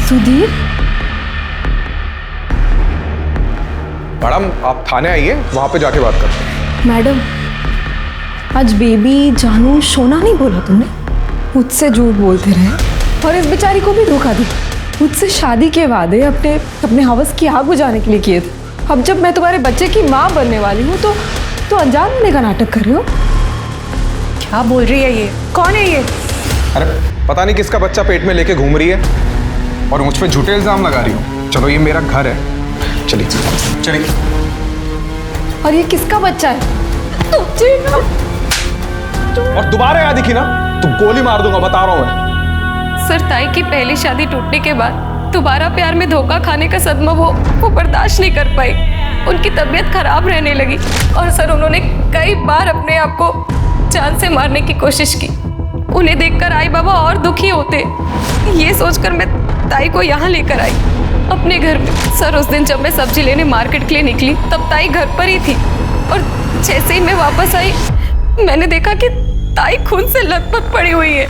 सुधीर, मैडम आप थाने आइए, वहाँ पे जाके बात करते हैं। मैडम आज बेबी जानू सोना नहीं बोला तुमने, मुझसे झूठ बोलते रहे और इस बेचारी को भी धोखा दी। मुझसे शादी के वादे अपने हवस की आग बुझाने के लिए किए थे। अब जब मैं तुम्हारे बच्चे की माँ बनने वाली हूँ तो अनजान होने का नाटक कर रहे हो। क्या बोल रही है ये? कौन है ये? अरे पता नहीं किसका बच्चा पेट में लेके घूम रही है और मुझ पे झूठे इल्जाम लगा रही हो। चलो ये मेरा घर है, चलिए चलिए। और ये किसका बच्चा है? और दोबारा याद दिखी ना तो गोली मार दूंगा, बता रहा हूँ मैं। सर, ताई की पहली शादी टूटने के बाद दोबारा प्यार में धोखा खाने का सदमा वो बर्दाश्त नहीं कर पाई। उनकी तबीयत खराब रहने लगी और सर उन्होंने कई बार अपने आप को जान से मारने की कोशिश की। उन्हें देखकर आई बाबा और दुखी होते। ये सोचकर मैं ताई को यहाँ लेकर आई अपने घर में। सर उस दिन जब मैं सब्जी लेने मार्केट के लिए निकली तब ताई घर पर ही थी और जैसे ही मैं वापस आई मैंने देखा कि ताई खून से लथपथ पड़ी हुई है।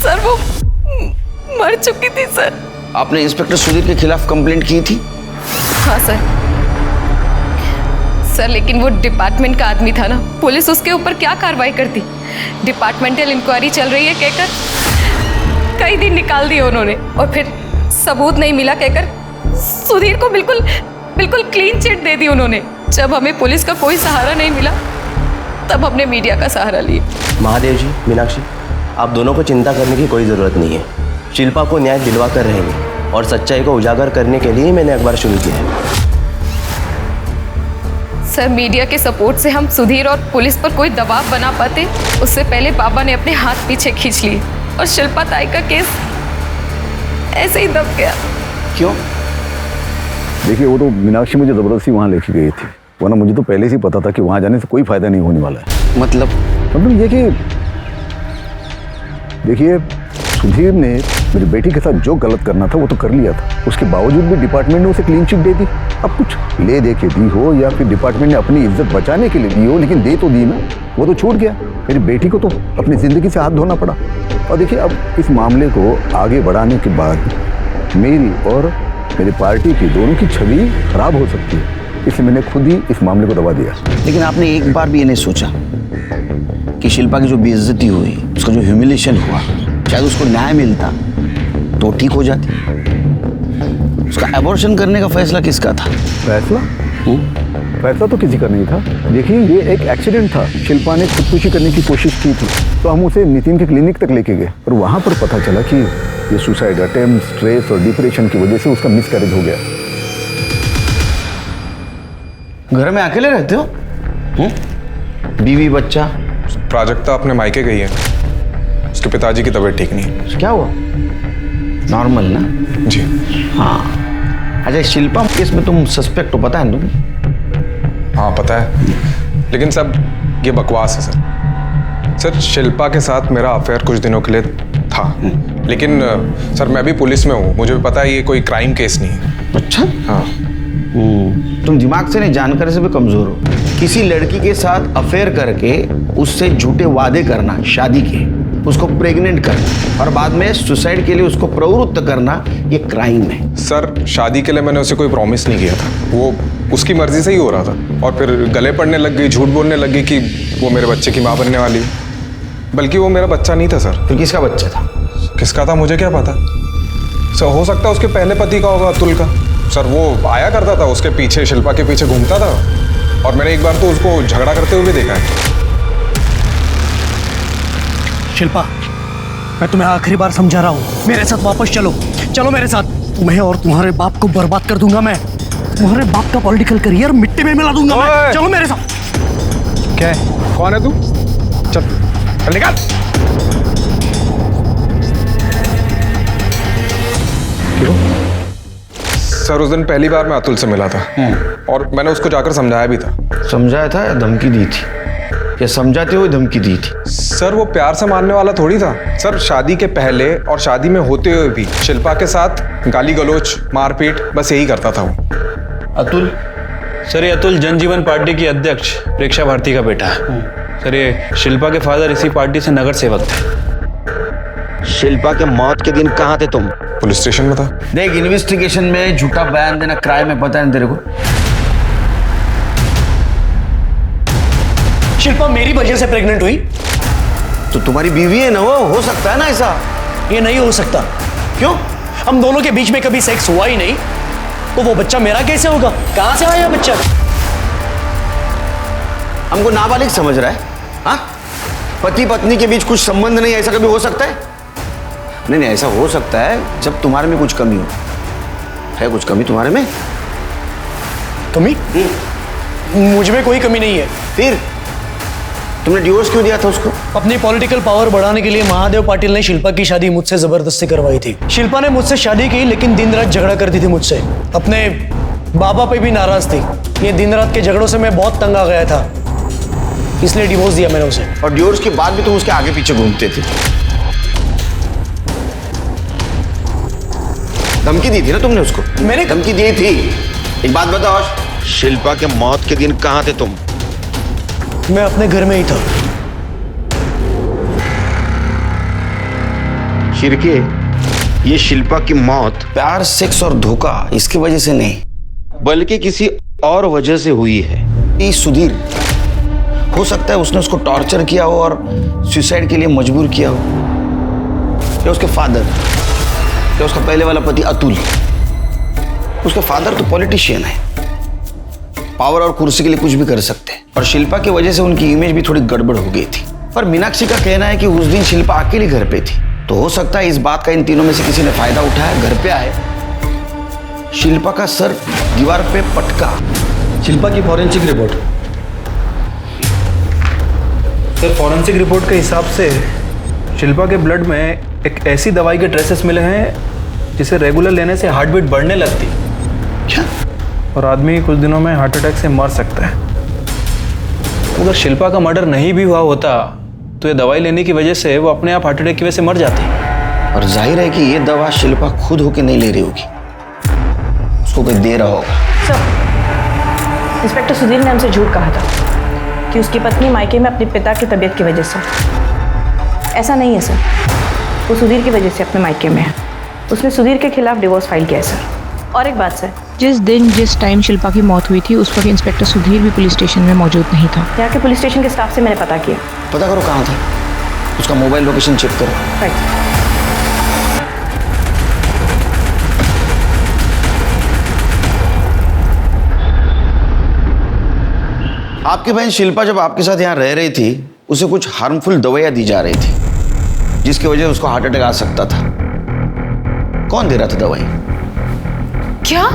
सर वो मर चुकी थी। सर आपने इंस्पेक्टर सुधीर के खिलाफ कंप्लेंट की थी? हाँ सर लेकिन वो डिपार्टमेंट का आदमी था ना, पुलिस उसके ऊपर क्या कार्रवाई करती। डिपार्टमेंटल इंक्वायरी चल रही है कहकर कई दिन निकाल दिए उन्होंने और फिर सबूत नहीं मिला कहकर सुधीर को बिल्कुल क्लीन चिट दे दी उन्होंने। जब हमें पुलिस का कोई सहारा नहीं मिला तब हमने मीडिया का सहारा लिया। महादेव जी, मीनाक्षी, आप दोनों को चिंता करने की कोई ज़रूरत नहीं है। शिल्पा को न्याय दिलवा कर रहेंगे और सच्चाई को उजागर करने के लिए मैंने अखबार शुरू किया है। सर मीडिया के सपोर्ट से हम सुधीर और पुलिस पर कोई दबाव बना पाते उससे पहले बाबा ने अपने हाथ पीछे खींच लिए और शिल्पा ताई का केस ऐसे ही दब गया। क्यों? देखिए, वो तो मीनाक्षी मुझे ज़बरदस्ती वहाँ लेके गई थी, वरना मुझे तो पहले से ही पता था कि वहाँ जाने से कोई फ़ायदा नहीं होने वाला है। मतलब ये कि देखिए, सुधीर ने मेरी बेटी के साथ जो गलत करना था वो तो कर लिया था, उसके बावजूद भी डिपार्टमेंट ने उसे क्लीन चिट दे दी। अब कुछ ले दे के दी हो या फिर डिपार्टमेंट ने अपनी इज्जत बचाने के लिए दी हो, लेकिन दे तो दी ना, वो तो छूट गया। मेरी बेटी को तो अपनी ज़िंदगी से हाथ धोना पड़ा। और देखिए, अब इस मामले को आगे बढ़ाने के बाद मेरी और मेरी पार्टी की दोनों की छवि खराब हो सकती है, इसलिए मैंने खुद ही इस मामले को दबा दिया। लेकिन आपने एक बार भी ये नहीं सोचा कि शिल्पा की जो बेइज्जती हुई, उसका जो ह्यूमिलेशन हुआ, शायद उसको न्याय मिलता तो ठीक हो जाती। उसका एबॉर्शन करने का फैसला किसका था? फैसला? फैसला तो किसी का नहीं था। देखिए, ये एक एक्सीडेंट था। शिल्पा ने खुदकुशी करने की कोशिश की थी तो हम उसे नितिन के क्लिनिक तक लेके गए और वहाँ पर पता चला कि ये सुसाइड अटेम्प्ट, स्ट्रेस और डिप्रेशन की वजह से उसका मिसकैरेज हो गया। घर में अकेले रहते हो? बीवी बच्चा? प्राजक्ता अपने मायके गई है, उसके पिताजी की तबीयत ठीक नहीं है। क्या हुआ? नॉर्मल ना? जी हाँ। अच्छा, शिल्पा केस में तुम सस्पेक्ट हो, पता है तुम? हाँ पता है, लेकिन सब ये बकवास है सर। सर शिल्पा के साथ मेरा अफेयर कुछ दिनों के लिए था, लेकिन सर मैं भी पुलिस में हूँ, मुझे भी पता है ये कोई क्राइम केस नहीं है। अच्छा? हाँ। तुम दिमाग से नहीं, जानकारी से भी कमजोर हो। किसी लड़की के साथ अफेयर करके उससे झूठे वादे करना, शादी के, उसको प्रेग्नेंट करना और बाद में सुसाइड के लिए उसको प्रवृत्त करना, ये क्राइम है। सर शादी के लिए मैंने उसे कोई प्रॉमिस नहीं किया था, वो उसकी मर्जी से ही हो रहा था, और फिर गले पड़ने लग गई, झूठ बोलने लग गई कि वो मेरे बच्चे की माँ बनने वाली है। बल्कि वो मेरा बच्चा नहीं था सर। फिर किसका बच्चा था? किसका था मुझे क्या पता सर, हो सकता है उसके पहले पति का होगा, अतुल का। सर वो आया करता था उसके पीछे, शिल्पा के पीछे घूमता था, और मैंने एक बार तो उसको झगड़ा करते हुए भी देखा है। शिल्पा, मैं तुम्हें आखिरी बार समझा रहा हूँ, मेरे साथ वापस चलो, चलो मेरे साथ। तुम्हें और तुम्हारे बाप को बर्बाद कर दूंगा मैं, तुम्हारे बाप का पॉलिटिकल करियर मिट्टी में मिला दूंगा मैं। चलो मेरे साथ। क्या है? कौन है तू? चल चल निकाल। क्यों? सर उस दिन पहली बार मैं अतुल से मिला था, और मैंने उसको जाकर समझाया भी था। समझाया था या धमकी दी थी? या समझाते हुए धमकी दी थी? सर वो प्यार से मानने वाला थोड़ी था सर। शादी के पहले और शादी में होते हुए भी शिल्पा के साथ गाली गलौज, मारपीट, बस यही करता था वो। अतुल? सर ये अतुल जनजीवन पार्टी की अध्यक्ष प्रेक्षा भारती का बेटा है। सर ये शिल्पा के फादर इसी पार्टी से नगर सेवक थे। शिल्पा के मौत के दिन कहाँ थे तुम? पुलिस स्टेशन में था। देख, इन्वेस्टिगेशन में झूठा बयान देना क्राइम है, पता है तेरे को? शिल्पा मेरी वजह से प्रेग्नेंट हुई तो तुम्हारी बीवी है ना, वो हो सकता है ना ऐसा? ये नहीं हो सकता। क्यों? हम दोनों के बीच में कभी सेक्स हुआ ही नहीं, तो वो बच्चा मेरा कैसे होगा? कहां से आया बच्चा? हमको नाबालिग समझ रहा है? हाँ, पति पत्नी के बीच कुछ संबंध नहीं, ऐसा कभी हो सकता है? नहीं नहीं, ऐसा हो सकता है जब तुम्हारे में कुछ कमी हो। है कुछ कमी तुम्हारे में? कमी? मुझ में कोई कमी नहीं है। फिर तुमने डिवोर्स क्यों दिया था उसको? अपनी पॉलिटिकल पावर बढ़ाने के लिए महादेव पाटिल ने शिल्पा की शादी मुझसे जबरदस्ती करवाई थी। शिल्पा ने मुझसे शादी की, लेकिन दिन रात झगड़ा करती थी मुझसे। अपने बाबा पे भी नाराज थी। ये दिन रात के झगड़ों से मैं बहुत तंग आ गया था, इसलिए डिवोर्स दिया मैंने उसे। और डिवोर्स के बाद भी तुम उसके आगे पीछे घूमते थे। धमकी दी थी ना तुमने उसको? मैंने धमकी दी थी। एक बात बताओ, शिल्पा के मौत के दिन कहाँ थे तुम? मैं अपने घर में ही था। शिरके, ये शिल्पा की मौत प्यार, सेक्स और धोखा इसकी वजह से नहीं, बल्कि किसी और वजह से हुई है। ये सुधीर, हो सकता है उसने उसको टॉर्चर किया हो और सुसाइड के लिए मजबूर किया हो, या उसके फादर, या उसका पहले वाला पति अतुल। उसका फादर तो पॉलिटिशियन है, पावर और कुर्सी के लिए कुछ भी कर सकते हैं, और शिल्पा की वजह से उनकी इमेज भी थोड़ी गड़बड़ हो गई थी। पर मीनाक्षी का कहना है कि उस दिन शिल्पा अकेली घर पे थी, तो हो सकता है इस बात का इन तीनों में से किसी ने फायदा उठाया, घर पे आए, शिल्पा का सर दीवार पे पटका। शिल्पा की forensic report? Sir forensic report के हिसाब से शिल्पा के ब्लड में एक ऐसी दवाई के ट्रेसेस मिले हैं जिसे रेगुलर लेने से हार्ट बीट बढ़ने लगती। क्या? और आदमी कुछ दिनों में हार्ट अटैक से मर सकता है। अगर शिल्पा का मर्डर नहीं भी हुआ होता तो ये दवाई लेने की वजह से वो अपने आप हार्ट अटैक की वजह से मर जाती। और जाहिर है कि ये दवा शिल्पा खुद होके नहीं ले रही होगी, उसको कोई दे रहा होगा। सर, इंस्पेक्टर सुधीर ने हमसे झूठ कहा था कि उसकी पत्नी मायके में अपने पिता की तबीयत की वजह से। ऐसा नहीं है सर, वो सुधीर की वजह से अपने मायके में है। उसने सुधीर के खिलाफ डिवोर्स फाइल किया है सर। और एक बात सर, जिस दिन जिस टाइम शिल्पा की मौत हुई थी उस वक्त इंस्पेक्टर सुधीर भी पुलिस स्टेशन में मौजूद नहीं था। यहाँ के पुलिस स्टेशन के स्टाफ से मैंने पता किया। पता करो कहाँ था, उसका मोबाइल लोकेशन चेक करो। राइट। आपकी बहन शिल्पा जब आपके साथ यहाँ रह रही थी, उसे कुछ हार्मफुल दवाइयाँ दी जा रही थी, जिसकी वजह से उसको हार्ट अटैक आ सकता था। कौन दे रहा था दवाई? क्या?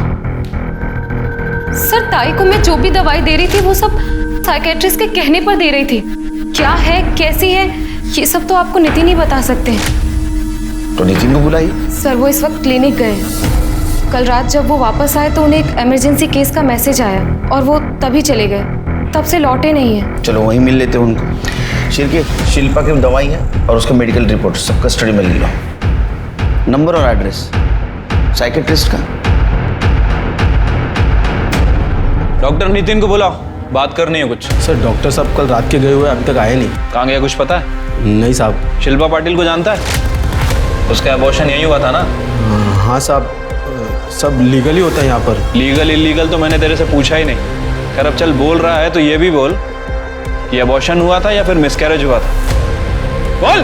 सर ताई को मैं जो भी दवाई दे रही थी वो सब साइकेट्रिस्ट के कहने पर दे रही थी। क्या है, कैसी है, ये सब तो आपको नितिन ही बता सकते हैं। तो नितिन को बुलाई। सर वो इस वक्त क्लिनिक गए। कल रात जब वो वापस आए तो उन्हें एक इमरजेंसी केस का मैसेज आया और वो तभी चले गए, तब से लौटे नहीं है। चलो वहीं मिल लेते हैं उनको। शिल्पा की दवाई है और उसका मेडिकल रिपोर्ट सब कस्टडी में ले लो। नंबर और एड्रेस साइकेट्रिस्ट का। डॉक्टर नितिन को बुलाओ, बात करनी है कुछ। सर डॉक्टर साहब कल रात के गए हुए अभी तक आए नहीं। कहाँ गया कुछ पता है? नहीं साहब। शिल्पा पाटिल को जानता है? उसका अबॉर्शन यही हुआ था ना? हाँ साहब, सब लीगल ही होता है यहाँ पर। लीगल इलीगल तो मैंने तेरे से पूछा ही नहीं। खैर अब चल बोल रहा है तो ये भी बोल, ये अबॉर्शन हुआ था या फिर मिसकैरेज हुआ था? बोल।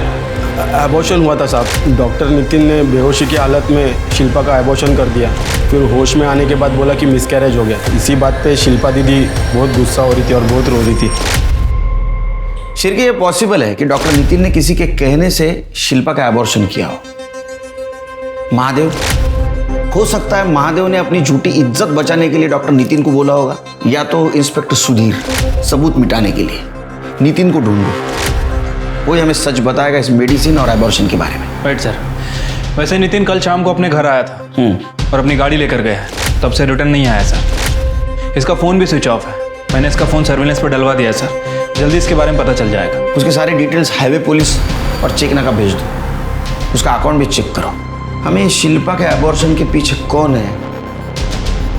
अबॉर्शन हुआ था साहब। डॉक्टर नितिन ने बेहोशी की हालत में शिल्पा का अबॉर्शन कर दिया, फिर होश में आने के बाद बोला कि मिसकैरेज हो गया। इसी बात पे शिल्पा दीदी बहुत गुस्सा हो रही थी और बहुत रो रही थी। शिरके ये पॉसिबल है कि डॉक्टर नितिन ने किसी के कहने से शिल्पा का अबॉर्शन किया हो। महादेव, हो सकता है महादेव ने अपनी झूठी इज्जत बचाने के लिए डॉक्टर नितिन को बोला होगा, या तो इंस्पेक्टर सुधीर सबूत मिटाने के लिए। नितिन को ढूंढो, वही हमें सच बताएगा इस मेडिसिन और अबॉर्शन के बारे में। Right sir. वैसे नितिन कल शाम को अपने घर आया था और अपनी गाड़ी लेकर गया है, तब से रिटर्न नहीं आया सर। इसका फ़ोन भी स्विच ऑफ है। मैंने इसका फ़ोन सर्विलेंस पर डलवा दिया सर, जल्दी इसके बारे में पता चल जाएगा। उसके सारे डिटेल्स हाईवे पुलिस और चेकना का भेज दो, उसका अकाउंट भी चेक करो। हमें शिल्पा के अबॉर्शन के पीछे कौन है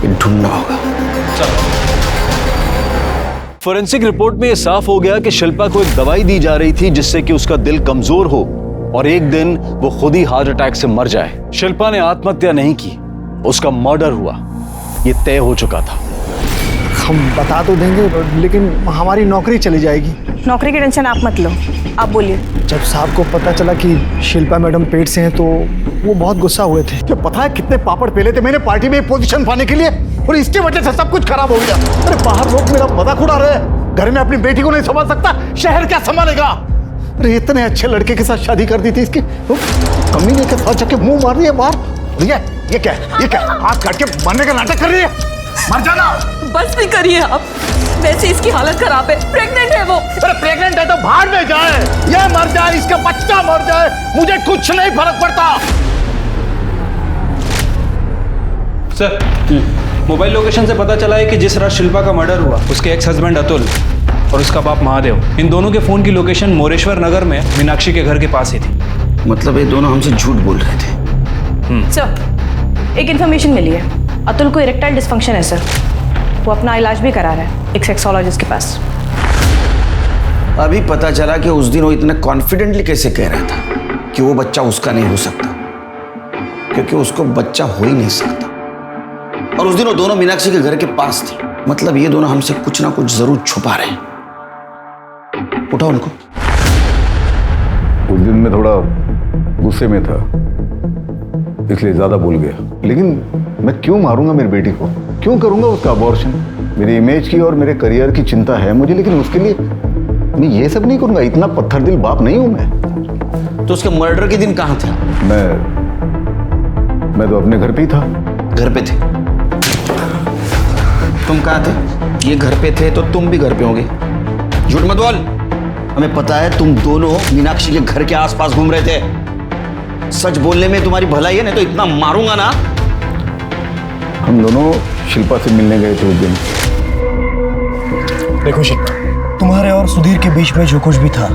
ये ढूंढना होगा। फोरेंसिक रिपोर्ट में यह साफ हो गया कि शिल्पा को एक दवाई दी जा रही थी जिससे कि उसका दिल कमजोर हो और एक दिन वो खुद ही हार्ट अटैक से मर जाए। शिल्पा ने आत्महत्या नहीं की, उसका मर्डर हुआ, ये तय हो चुका था। हम बता तो देंगे लेकिन हमारी नौकरी चली जाएगी। नौकरी की टेंशन आप मत लो, आप बोलिए। जब साहब को पता चला कि शिल्पा मैडम पेट से हैं तो वो बहुत गुस्सा हुए थे। क्या पता है कितने पापड़ पेले थे मैंने पार्टी में पोजीशन पाने के लिए, और इसकी वजह से सब कुछ खराब हो गया। अरे बाहर लोग मेरा मजाक उड़ा रहे हैं, घर में अपनी बेटी को नहीं संभाल सकता, शहर क्या संभालेगा। अरे इतने अच्छे लड़के के साथ शादी कर दी थी इसकी, कमीने के साथ जाके मुंह मार रही है बाहर। ये क्या हाथ काट के मरने का नाटक कर रही है? मर जाना। बस भी करिए आप, वैसे इसकी हालत खराब है, प्रेग्नेंट है वो। अरे प्रेग्नेंट है तो बाहर में जाए, ये मर जाए, इसका बच्चा मर जाए, मुझे कुछ नहीं फर्क पड़ता। सर, मोबाइल लोकेशन से पता चला है कि जिस रात शिल्पा का मर्डर हुआ उसके एक्स हस्बैंड अतुल और उसका बाप महादेव, इन दोनों के फोन की लोकेशन मोरेश्वर नगर में मीनाक्षी के घर के पास ही थी। मतलब ये दोनों हमसे झूठ बोल रहे थे। सर, एक इन्फॉर्मेशन मिली है, अतुल को इरेक्टाइल डिस्फंक्शन है सर, वो अपना इलाज भी करा रहा है एक सेक्सोलॉजिस्ट के पास। अभी पता चला कि उस दिन वो इतना कॉन्फिडेंटली कैसे कह रहा था कि वो बच्चा उसका नहीं हो सकता, क्योंकि उसको बच्चा हो ही नहीं सकता। और उस दिन वो दोनों मीनाक्षी के घर के पास थे, मतलब ये दोनों हमसे कुछ ना कुछ जरूर छुपा रहे हैं। उठाओ उनको। उस दिन मैं थोड़ा गुस्से में था, इसलिए ज्यादा बोल गया। लेकिन मैं क्यों मारूंगा मेरी बेटी को, क्यों करूंगा उसका अबॉर्शन? मेरी इमेज की और मेरे करियर की चिंता है मुझे, लेकिन उसके लिए मैं ये सब नहीं करूंगा। इतना पत्थर दिल बाप नहीं हूं मैं। तो उसके मर्डर के दिन कहां थे? मैं तो अपने घर पे ही था। घर पे थे? तुम कहां थे? ये घर पे थे तो तुम भी घर पे होंगे। झूठ मत बोल, हमें पता है तुम दोनों मीनाक्षी के घर के आसपास घूम रहे थे। सच बोलने में तुम्हारी भलाई है, नहीं तो इतना मारूंगा ना। हम दोनों शिल्पा से मिलने गए थे उस दिन। देखो शिल्पा, तुम्हारे और सुधीर के बीच में जो कुछ भी था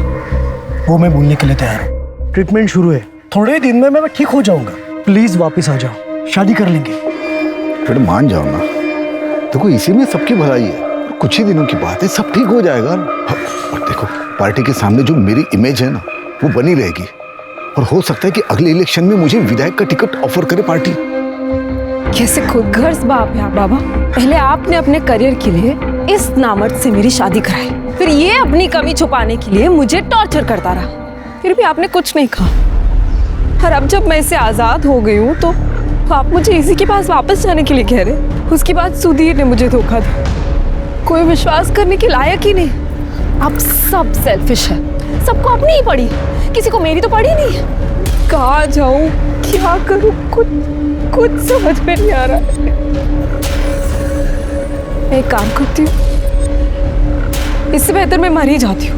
वो मैं भूलने के लिए तैयार हूँ। ट्रीटमेंट शुरू है, थोड़े दिन में मैं ठीक हो जाऊंगा। प्लीज वापस आ जाओ, शादी कर लेंगे। फिर मान जाओ ना, देखो इसी में सबकी भलाई है, कुछ ही दिनों की बात है, सब ठीक हो जाएगा। और देखो पार्टी के सामने जो मेरी इमेज है ना वो बनी रहेगी, और हो सकता है कि अगले इलेक्शन में मुझे विधायक का टिकट ऑफर करे पार्टी। कैसे खुदगर्ज बाप है आप बाबा। पहले आपने अपने करियर के लिए इस नामर्द से मेरी शादी कराई, फिर ये अपनी कमी छुपाने के लिए मुझे टॉर्चर करता रहा, फिर भी आपने कुछ नहीं कहा। और अब जब मैं इससे आजाद हो गई हूँ तो आप मुझे इसी के पास वापस जाने के लिए कह रहे। उसके बाद सुधीर ने मुझे धोखा दिया, कोई विश्वास करने के लायक ही नहीं। आप सब सेल्फिश है, सबको अपनी ही पड़ी, किसी को मेरी तो पड़ी नहीं। कहाँ जाऊं, क्या करूं, कुछ समझ में नहीं आ रहा। मैं एक काम करती हूँ, इससे बेहतर मैं मर ही जाती हूँ।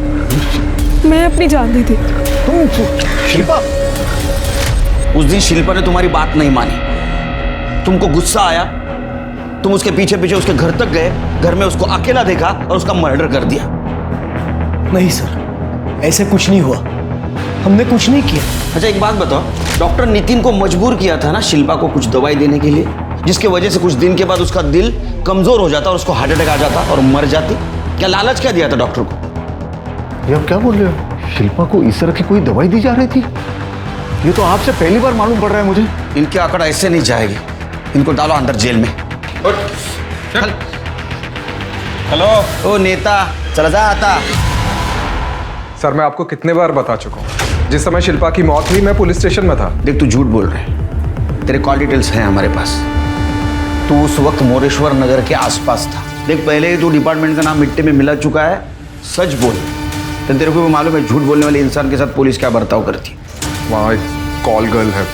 मैं अपनी जान दे देती हूँ। शिल्पा, उस दिन शिल्पा ने तुम्हारी बात नहीं मानी, तुमको गुस्सा आया, तुम उसके पीछे पीछे उसके घर तक गए, घर में उसको अकेला देखा और उसका मर्डर कर दिया। नहीं सर, ऐसे कुछ नहीं हुआ, हमने कुछ नहीं किया। अच्छा एक बात बताओ, डॉक्टर नितिन को मजबूर किया था ना शिल्पा को कुछ दवाई देने के लिए, जिसकी वजह से कुछ दिन के बाद उसका दिल कमजोर हो जाता और उसको हार्ट अटैक आ जाता और मर जाती। क्या लालच क्या दिया था डॉक्टर को? ये आप क्या बोल रहे हो? शिल्पा को इस तरह की कोई दवाई दी जा रही थी? ये तो आपसे पहली बार मालूम पड़ रहा है मुझे। इनके आंकड़ा ऐसे नहीं जाएगी, इनको डालो अंदर जेल में। हेलो ओ नेता, चला जा आता। सर मैं आपको कितने बार बता चुका हूँ, जिस समय शिल्पा की मौत हुई मैं पुलिस स्टेशन में था। देख तू झूठ बोल रहा है, तेरे कॉल डिटेल्स हैं हमारे पास। तू उस वक्त मोरेश्वर नगर के आसपास था। देख पहले ही तू डिपार्टमेंट का नाम मिट्टी में मिला चुका है, सच बोल। तो तेरे को भी मालूम है झूठ बोलने वाले इंसान के साथ पुलिस क्या बर्ताव करती है। वहाँ एक कॉल गर्ल है,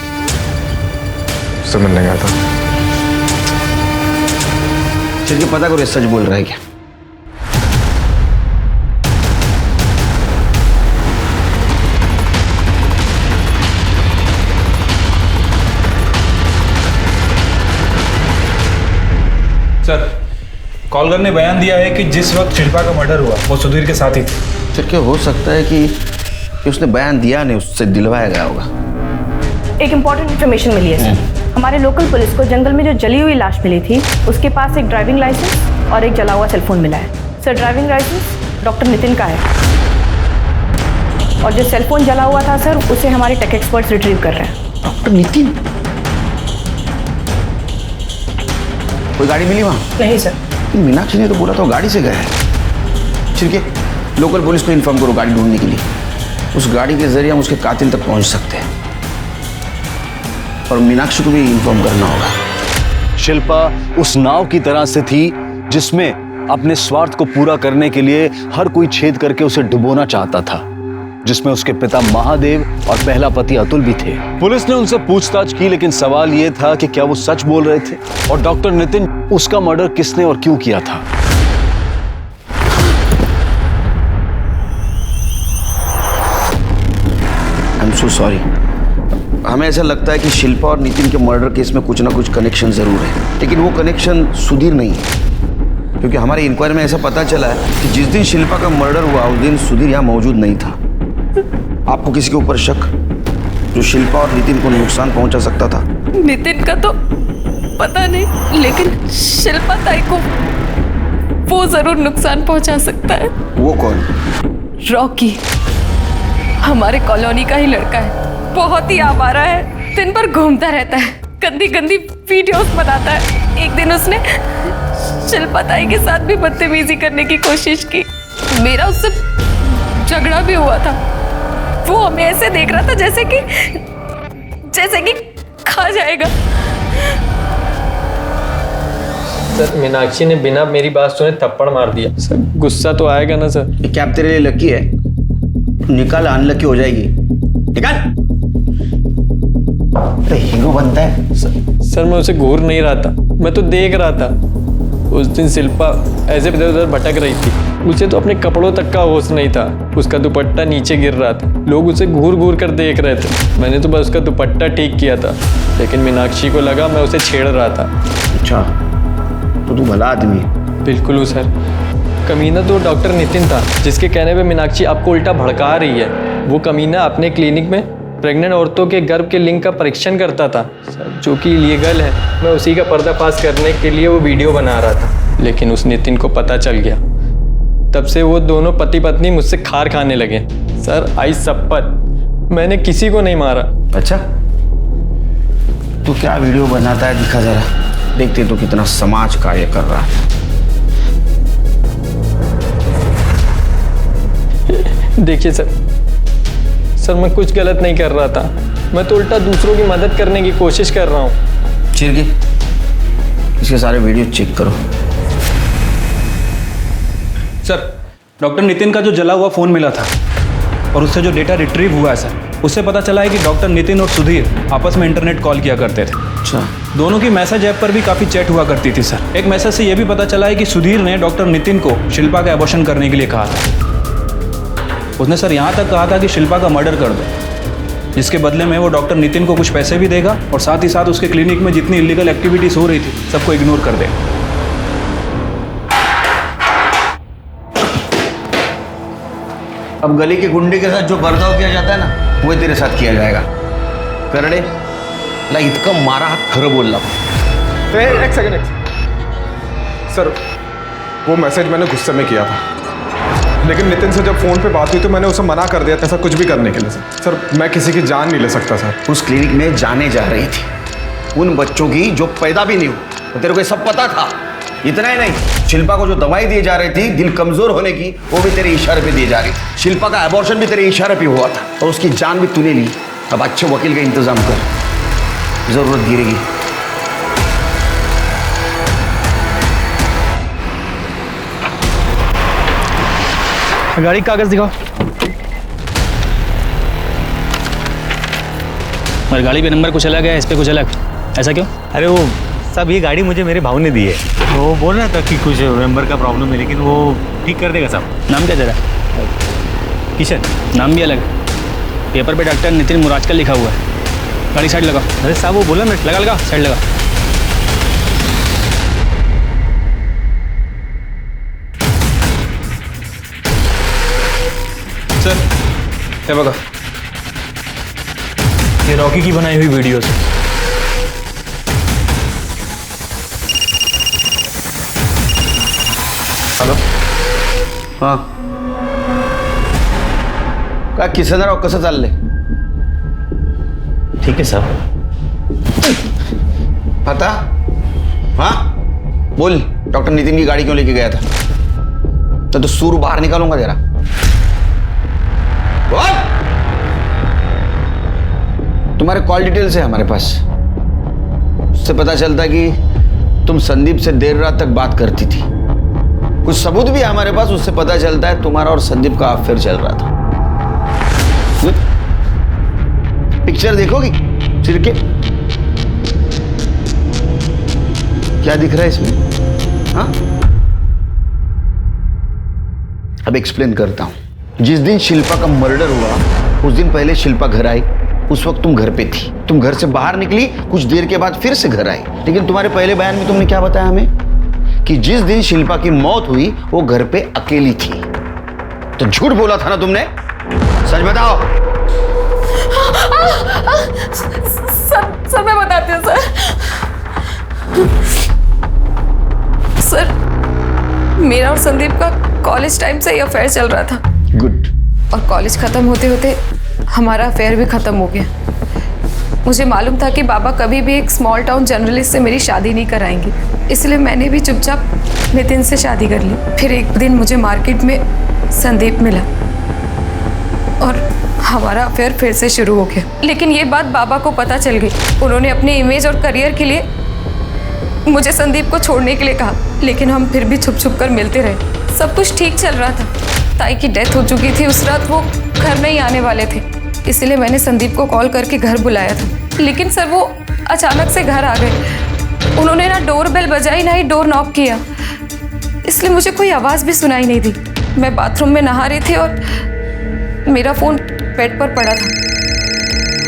उससे मिलने गया था। चल के पता करो सच बोल रहा है क्या। सर कॉलगर ने बयान दिया है कि जिस वक्त शिल्पा का मर्डर हुआ वो सुधीर के साथ ही थे। फिर क्या हो सकता है कि उसने बयान दिया नहीं, उससे दिलवाया गया होगा। एक इम्पॉर्टेंट इन्फॉर्मेशन मिली है सर। हमारे लोकल पुलिस को जंगल में जो जली हुई लाश मिली थी उसके पास एक ड्राइविंग लाइसेंस और एक जला हुआ सेलफोन मिला है। Sir driving licence doctor Nitin का है और जो सेलफोन जला हुआ था सर उसे हमारे टेक एक्सपर्ट्स रिट्रीव कर रहे हैं। डॉक्टर नितिन? कोई गाड़ी मिली वहाँ? नहीं सर। मीनाक्षी ने तो बोला था गाड़ी से गया है। ठीक है, लोकल पुलिस को इन्फॉर्म करो गाड़ी ढूंढने के लिए। उस गाड़ी के जरिए हम उसके कातिल तक पहुंच सकते हैं और मीनाक्षी को भी इन्फॉर्म करना होगा। शिल्पा उस नाव की तरह से थी जिसमें अपने स्वार्थ को पूरा करने के लिए हर कोई छेद करके उसे डुबोना चाहता था, जिसमें उसके पिता महादेव और पहला पति अतुल भी थे। पुलिस ने उनसे पूछताछ की, लेकिन सवाल यह था कि क्या वो सच बोल रहे थे और डॉक्टर नितिन उसका मर्डर किसने और क्यों किया था। I am so sorry. हमें ऐसा लगता है कि शिल्पा और नितिन के मर्डर केस में कुछ ना कुछ कनेक्शन जरूर है, लेकिन वो कनेक्शन सुधीर नहीं है, क्योंकि हमारी इंक्वायरी में ऐसा पता चला है कि जिस दिन शिल्पा का मर्डर हुआ उस दिन सुधीर यहाँ मौजूद नहीं था। आपको किसी के ऊपर शक जो शिल्पा और नितिन को नुकसान पहुंचा सकता था? नितिन का तो पता नहीं, लेकिन शिल्पा ताई को वो जरूर नुकसान पहुंचा सकता है। वो कौन? रॉकी, हमारे कॉलोनी का ही लड़का है, बहुत ही आवारा है, दिन भर घूमता रहता है, गंदी गंदी वीडियोस बनाता है। एक दिन उसने शिल्पा ताई के साथ भी बदतमीजी करने की कोशिश की। मेरा उससे झगड़ा भी हुआ था। वो हमें ऐसे देख रहा था जैसे कि खा जाएगा। सर मीनाक्षी ने बिना मेरी बात सुने थप्पड़ मार दिया। सर गुस्सा तो आएगा ना सर। ये कैप तेरे लिए लकी है, निकाल अनलकी हो जाएगी। निकाल। तो हीरो बनता है। सर मैं उसे घूर नहीं रहा था, मैं तो देख रहा था। उस दिन शिल्पा ऐसे इधर उधर भटक रही थी, उसे तो अपने कपड़ों तक का होश नहीं था। उसका दुपट्टा नीचे गिर रहा था, लोग उसे घूर घूर कर देख रहे थे। मैंने तो बस उसका दुपट्टा ठीक किया था, लेकिन मीनाक्षी को लगा मैं उसे छेड़ रहा था। अच्छा, तो तू भला आदमी है। बिल्कुल हूँ सर। कमीना तो डॉक्टर नितिन था, जिसके कहने पे मीनाक्षी आपको उल्टा भड़का रही है। वो कमीना अपने क्लिनिक में प्रेग्नेंट औरतों के गर्भ के लिंग का परीक्षण करता था सर, जो कि इलीगल है। मैं उसी का पर्दाफाश करने के लिए वो वीडियो बना रहा था, लेकिन उस नितिन को पता चल गया। तब से वो दोनों पति पत्नी मुझसे खार खाने लगे। सर आई शपथ, मैंने किसी को नहीं मारा। अच्छा, तू क्या वीडियो बनाता है दिखा जरा, देखते तो कितना समाज कार्य कर रहा है। देखिए सर मैं कुछ गलत नहीं कर रहा था, मैं तो उल्टा दूसरों की मदद करने की कोशिश कर रहा हूँ। चिरगी, इसके सारे वीडियो चेक करो। सर डॉक्टर नितिन का जो जला हुआ फ़ोन मिला था और उससे जो डेटा रिट्रीव हुआ है सर, उससे पता चला है कि डॉक्टर नितिन और सुधीर आपस में इंटरनेट कॉल किया करते थे। अच्छा। दोनों की मैसेज ऐप पर भी काफ़ी चैट हुआ करती थी सर। एक मैसेज से यह भी पता चला है कि सुधीर ने डॉक्टर नितिन को शिल्पा का एबॉर्शन करने के लिए कहा था। उसने सर यहाँ तक कहा था कि शिल्पा का मर्डर कर दो, जिसके बदले में वो डॉक्टर नितिन को कुछ पैसे भी देगा और साथ ही साथ उसके क्लिनिक में जितनी इलीगल एक्टिविटीज़ हो रही थी सबको इग्नोर कर देगा। अब गली के गुंडे के साथ जो बर्ताव किया जाता है ना, वो तेरे साथ किया जाएगा। करडे ला इतकं मारा हात खरं बोलला। एक सेकंड सर, वो मैसेज मैंने गुस्से में किया था, लेकिन नितिन से जब फोन पे बात हुई तो मैंने उसे मना कर दिया था ऐसा कुछ भी करने के लिए। सर मैं किसी की जान नहीं ले सकता सर। उस क्लिनिक में जाने जा रही थी उन बच्चों की जो पैदा भी नहीं हुए, तो तेरे को ये सब पता था। इतना ही नहीं, शिल्पा को जो दवाई दी जा रही थी दिल कमजोर होने की, वो भी तेरे इशारे पे दी जा रही थी। शिल्पा का एबॉर्शन भी तेरे इशारे पे हुआ था और उसकी जान भी तूने ली। अब अच्छे वकील का इंतजाम कर, जरूरत गिरेगी। गाड़ी कागज दिखाओ। मेरी गाड़ी पे नंबर कुछ अलग है, इस पे कुछ अलग, ऐसा क्यों? अरे वो सब ये गाड़ी मुझे मेरे भाव ने दी है। वो बोल रहा था कि कुछ नंबर का प्रॉब्लम है, लेकिन वो ठीक कर देगा साहब। नाम क्या तेरा? किशन। नाम भी अलग है। पेपर पे डॉक्टर नितिन मुराजकल लिखा हुआ है। गाड़ी साइड लगाओ। अरे साहब वो बोला ना, लगा साइड लगा। सर हे बघा, ये रॉकी की बनाई हुई वीडियोस। हॅलो, हां काय किसनराव, कसं चाललंय? ठीक है साहब। पता? हाँ बोल, डॉक्टर नितिन की गाड़ी क्यों लेके गया था? तो सूर बाहर निकालूंगा तेरा। तुम्हारे कॉल डिटेल्स है हमारे पास, उससे पता चलता है कि तुम संदीप से देर रात तक बात करती थी। कुछ सबूत भी है हमारे पास, उससे पता चलता है तुम्हारा और संदीप का अफेयर चल रहा था। पिक्चर देखोगी चिरके? क्या दिख रहा है इसमें? हाँ, अब एक्सप्लेन करता हूं। जिस दिन शिल्पा का मर्डर हुआ उस दिन पहले शिल्पा घर आई, उस वक्त तुम घर पे थी। तुम घर से बाहर निकली, कुछ देर के बाद फिर से घर आई, लेकिन तुम्हारे पहले बयान में तुमने क्या बताया हमें कि जिस दिन शिल्पा की मौत हुई वो घर पे अकेली थी। तो झूठ बोला था ना तुमने? सच बताओ। सर मैं बताती हूँ सर, मेरा और संदीप का कॉलेज टाइम से ही अफेयर चल रहा था। गुड। और कॉलेज खत्म होते होते हमारा अफेयर भी खत्म हो गया। मुझे मालूम था कि बाबा कभी भी एक स्मॉल टाउन जर्नलिस्ट से मेरी शादी नहीं कराएंगे, इसलिए मैंने भी चुपचाप नितिन से शादी कर ली। फिर एक दिन मुझे मार्केट में संदीप मिला और हमारा अफेयर फिर से शुरू हो गया। लेकिन ये बात बाबा को पता चल गई। उन्होंने अपने इमेज और करियर के लिए मुझे संदीप को छोड़ने के लिए कहा, लेकिन हम फिर भी छुप छुप कर मिलते रहे। सब कुछ ठीक चल रहा था। ताई की डेथ हो चुकी थी, उस रात वो घर नहीं आने वाले थे, इसलिए मैंने संदीप को कॉल करके घर बुलाया था। लेकिन सर वो अचानक से घर आ गए। उन्होंने ना डोर बेल बजाई ना ही डोर नॉक किया, इसलिए मुझे कोई आवाज़ भी सुनाई नहीं दी। मैं बाथरूम में नहा रही थी और मेरा फ़ोन बेड पर पड़ा था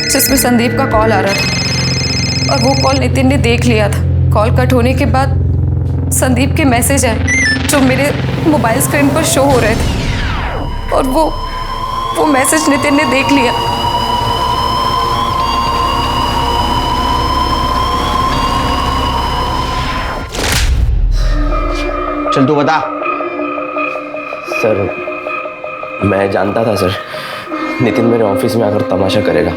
जिसमें संदीप का कॉल आ रहा था, और वो कॉल नितिन ने देख लिया था। कॉल कट होने के बाद संदीप के मैसेज आए जो मेरे मोबाइल स्क्रीन पर शो हो रहे थे, और वो मैसेज नितिन ने देख लिया। चल तू बता। सर मैं जानता था सर नितिन मेरे ऑफिस में आकर तमाशा करेगा,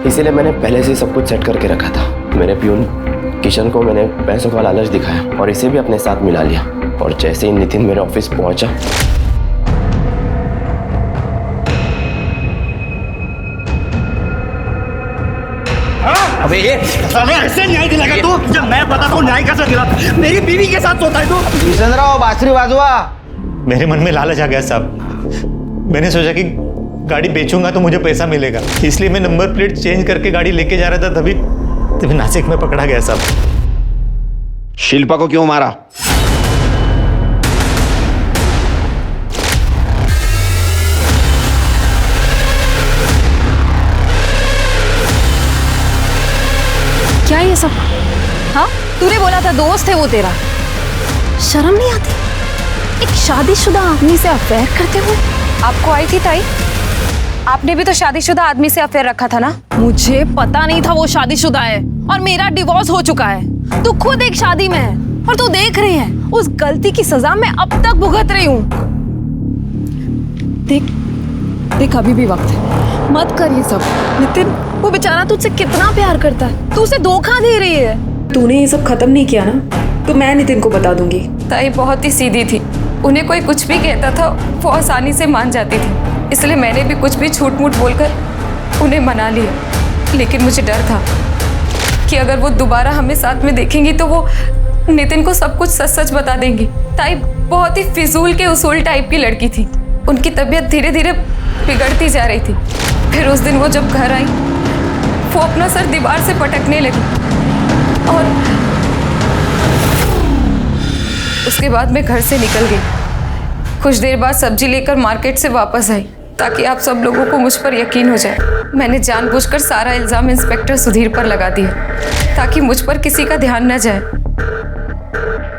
इसीलिए मैंने पहले से सब कुछ सेट करके रखा था। मेरे प्यून किशन को मैंने पैसों का लालच दिखाया और इसे भी अपने साथ मिला लिया, और जैसे ही नितिन मेरे ऑफिस पहुंचा अबे ये साले ऐसे न्याय दिलाएगा तू? जब मैं पता तो न्याय कैसे दिलाता? मेरी बीवी के साथ सोता है तू? किशनराव बांसुरी बाजवा। मेरे मन में लालच आ गया साहब। मैंने सोचा कि गाड़ी बेचूंगा तो मुझे पैसा मिलेगा, इसलिए मैं नंबर प्लेट चेंज करके गाड़ी लेके जा रहा था। तभी नासिक में पकड़ा गया साहब। शिल्पा को क्यों मारा? सब? हाँ, तूने बोला था दोस्त है वो तेरा। शर्म नहीं आती एक शादीशुदा आदमी से अफेयर करते हुए? आपको आई थी ताई? आपने भी तो शादीशुदा आदमी से अफेयर रखा था ना? मुझे पता नहीं था वो शादीशुदा है और मेरा डिवोर्स हो चुका है। तू खुद एक शादी में है और तू देख रही है उस गलती की सजा मैं अब तक भुगत रही हूँ। देख देख अभी भी वक्त है, मत कर ये सब। नितिन वो बेचारा तुझसे कितना प्यार करता है, तू उसे धोखा दे रही है। तूने ये सब खत्म नहीं किया ना तो मैं नितिन को बता दूंगी। ताई बहुत ही सीधी थी, उन्हें कोई कुछ भी कहता था वो आसानी से मान जाती थी, इसलिए मैंने भी कुछ भी झूठ मूठ बोलकर उन्हें मना लिया। लेकिन मुझे डर था कि अगर वो दोबारा हमें साथ में देखेंगी तो वो नितिन को सब कुछ सच सच बता देंगी। ताई बहुत ही फिजूल के उसूल टाइप की लड़की थी, उनकी तबीयत धीरे धीरे बिगड़ती जा रही थी। फिर उस दिन वो जब घर आई वो अपना सर दीवार से पटकने लगी और उसके बाद मैं घर से निकल गई। कुछ देर बाद सब्जी लेकर मार्केट से वापस आई ताकि आप सब लोगों को मुझ पर यकीन हो जाए। मैंने जानबूझकर सारा इल्जाम इंस्पेक्टर सुधीर पर लगा दिया ताकि मुझ पर किसी का ध्यान न जाए।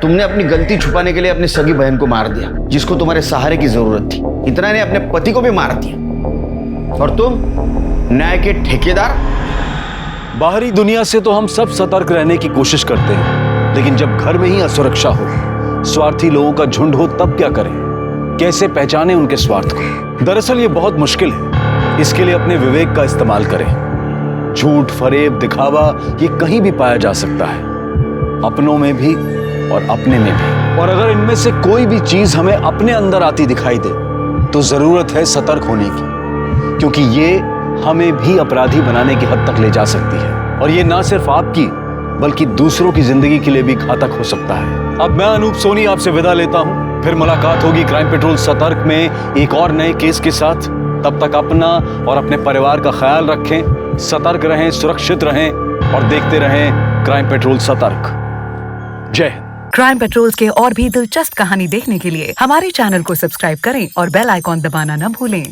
तुमने अपनी गलती छुपाने के लिए अपनी सगी बहन को मार दिया जिसको तुम्हारे सहारे की जरूरत थी। इतना ने अपने पति को भी मार दिया और तुम न्याय के ठेकेदार। बाहरी दुनिया से तो हम सब सतर्क रहने की कोशिश करते हैं, लेकिन जब घर में ही असुरक्षा हो, स्वार्थी लोगों का झुंड हो, तब क्या करें? कैसे पहचानें उनके स्वार्थ को? दरअसल ये बहुत मुश्किल है। इसके लिए अपने विवेक का इस्तेमाल करें। झूठ, फरेब, दिखावा ये कहीं भी पाया जा सकता है, अपनों में भी और अपने में भी। और अगर इनमें से कोई भी चीज हमें अपने अंदर आती दिखाई दे तो जरूरत है सतर्क होने की, क्योंकि ये हमें भी अपराधी बनाने की हद तक ले जा सकती है। और ये ना सिर्फ आपकी बल्कि दूसरों की जिंदगी के लिए भी घातक हो सकता है। अब मैं अनूप सोनी आपसे विदा लेता हूं, फिर मुलाकात होगी क्राइम पेट्रोल सतर्क में एक और नए केस के साथ। तब तक अपना और अपने परिवार का ख्याल रखें, सतर्क रहें, सुरक्षित रहें और देखते रहें क्राइम पेट्रोल सतर्क। जय हिंद। क्राइम पेट्रोल के और भी दिलचस्प कहानी देखने के लिए हमारे चैनल को सब्सक्राइब करें और बेल आइकॉन दबाना न भूलें।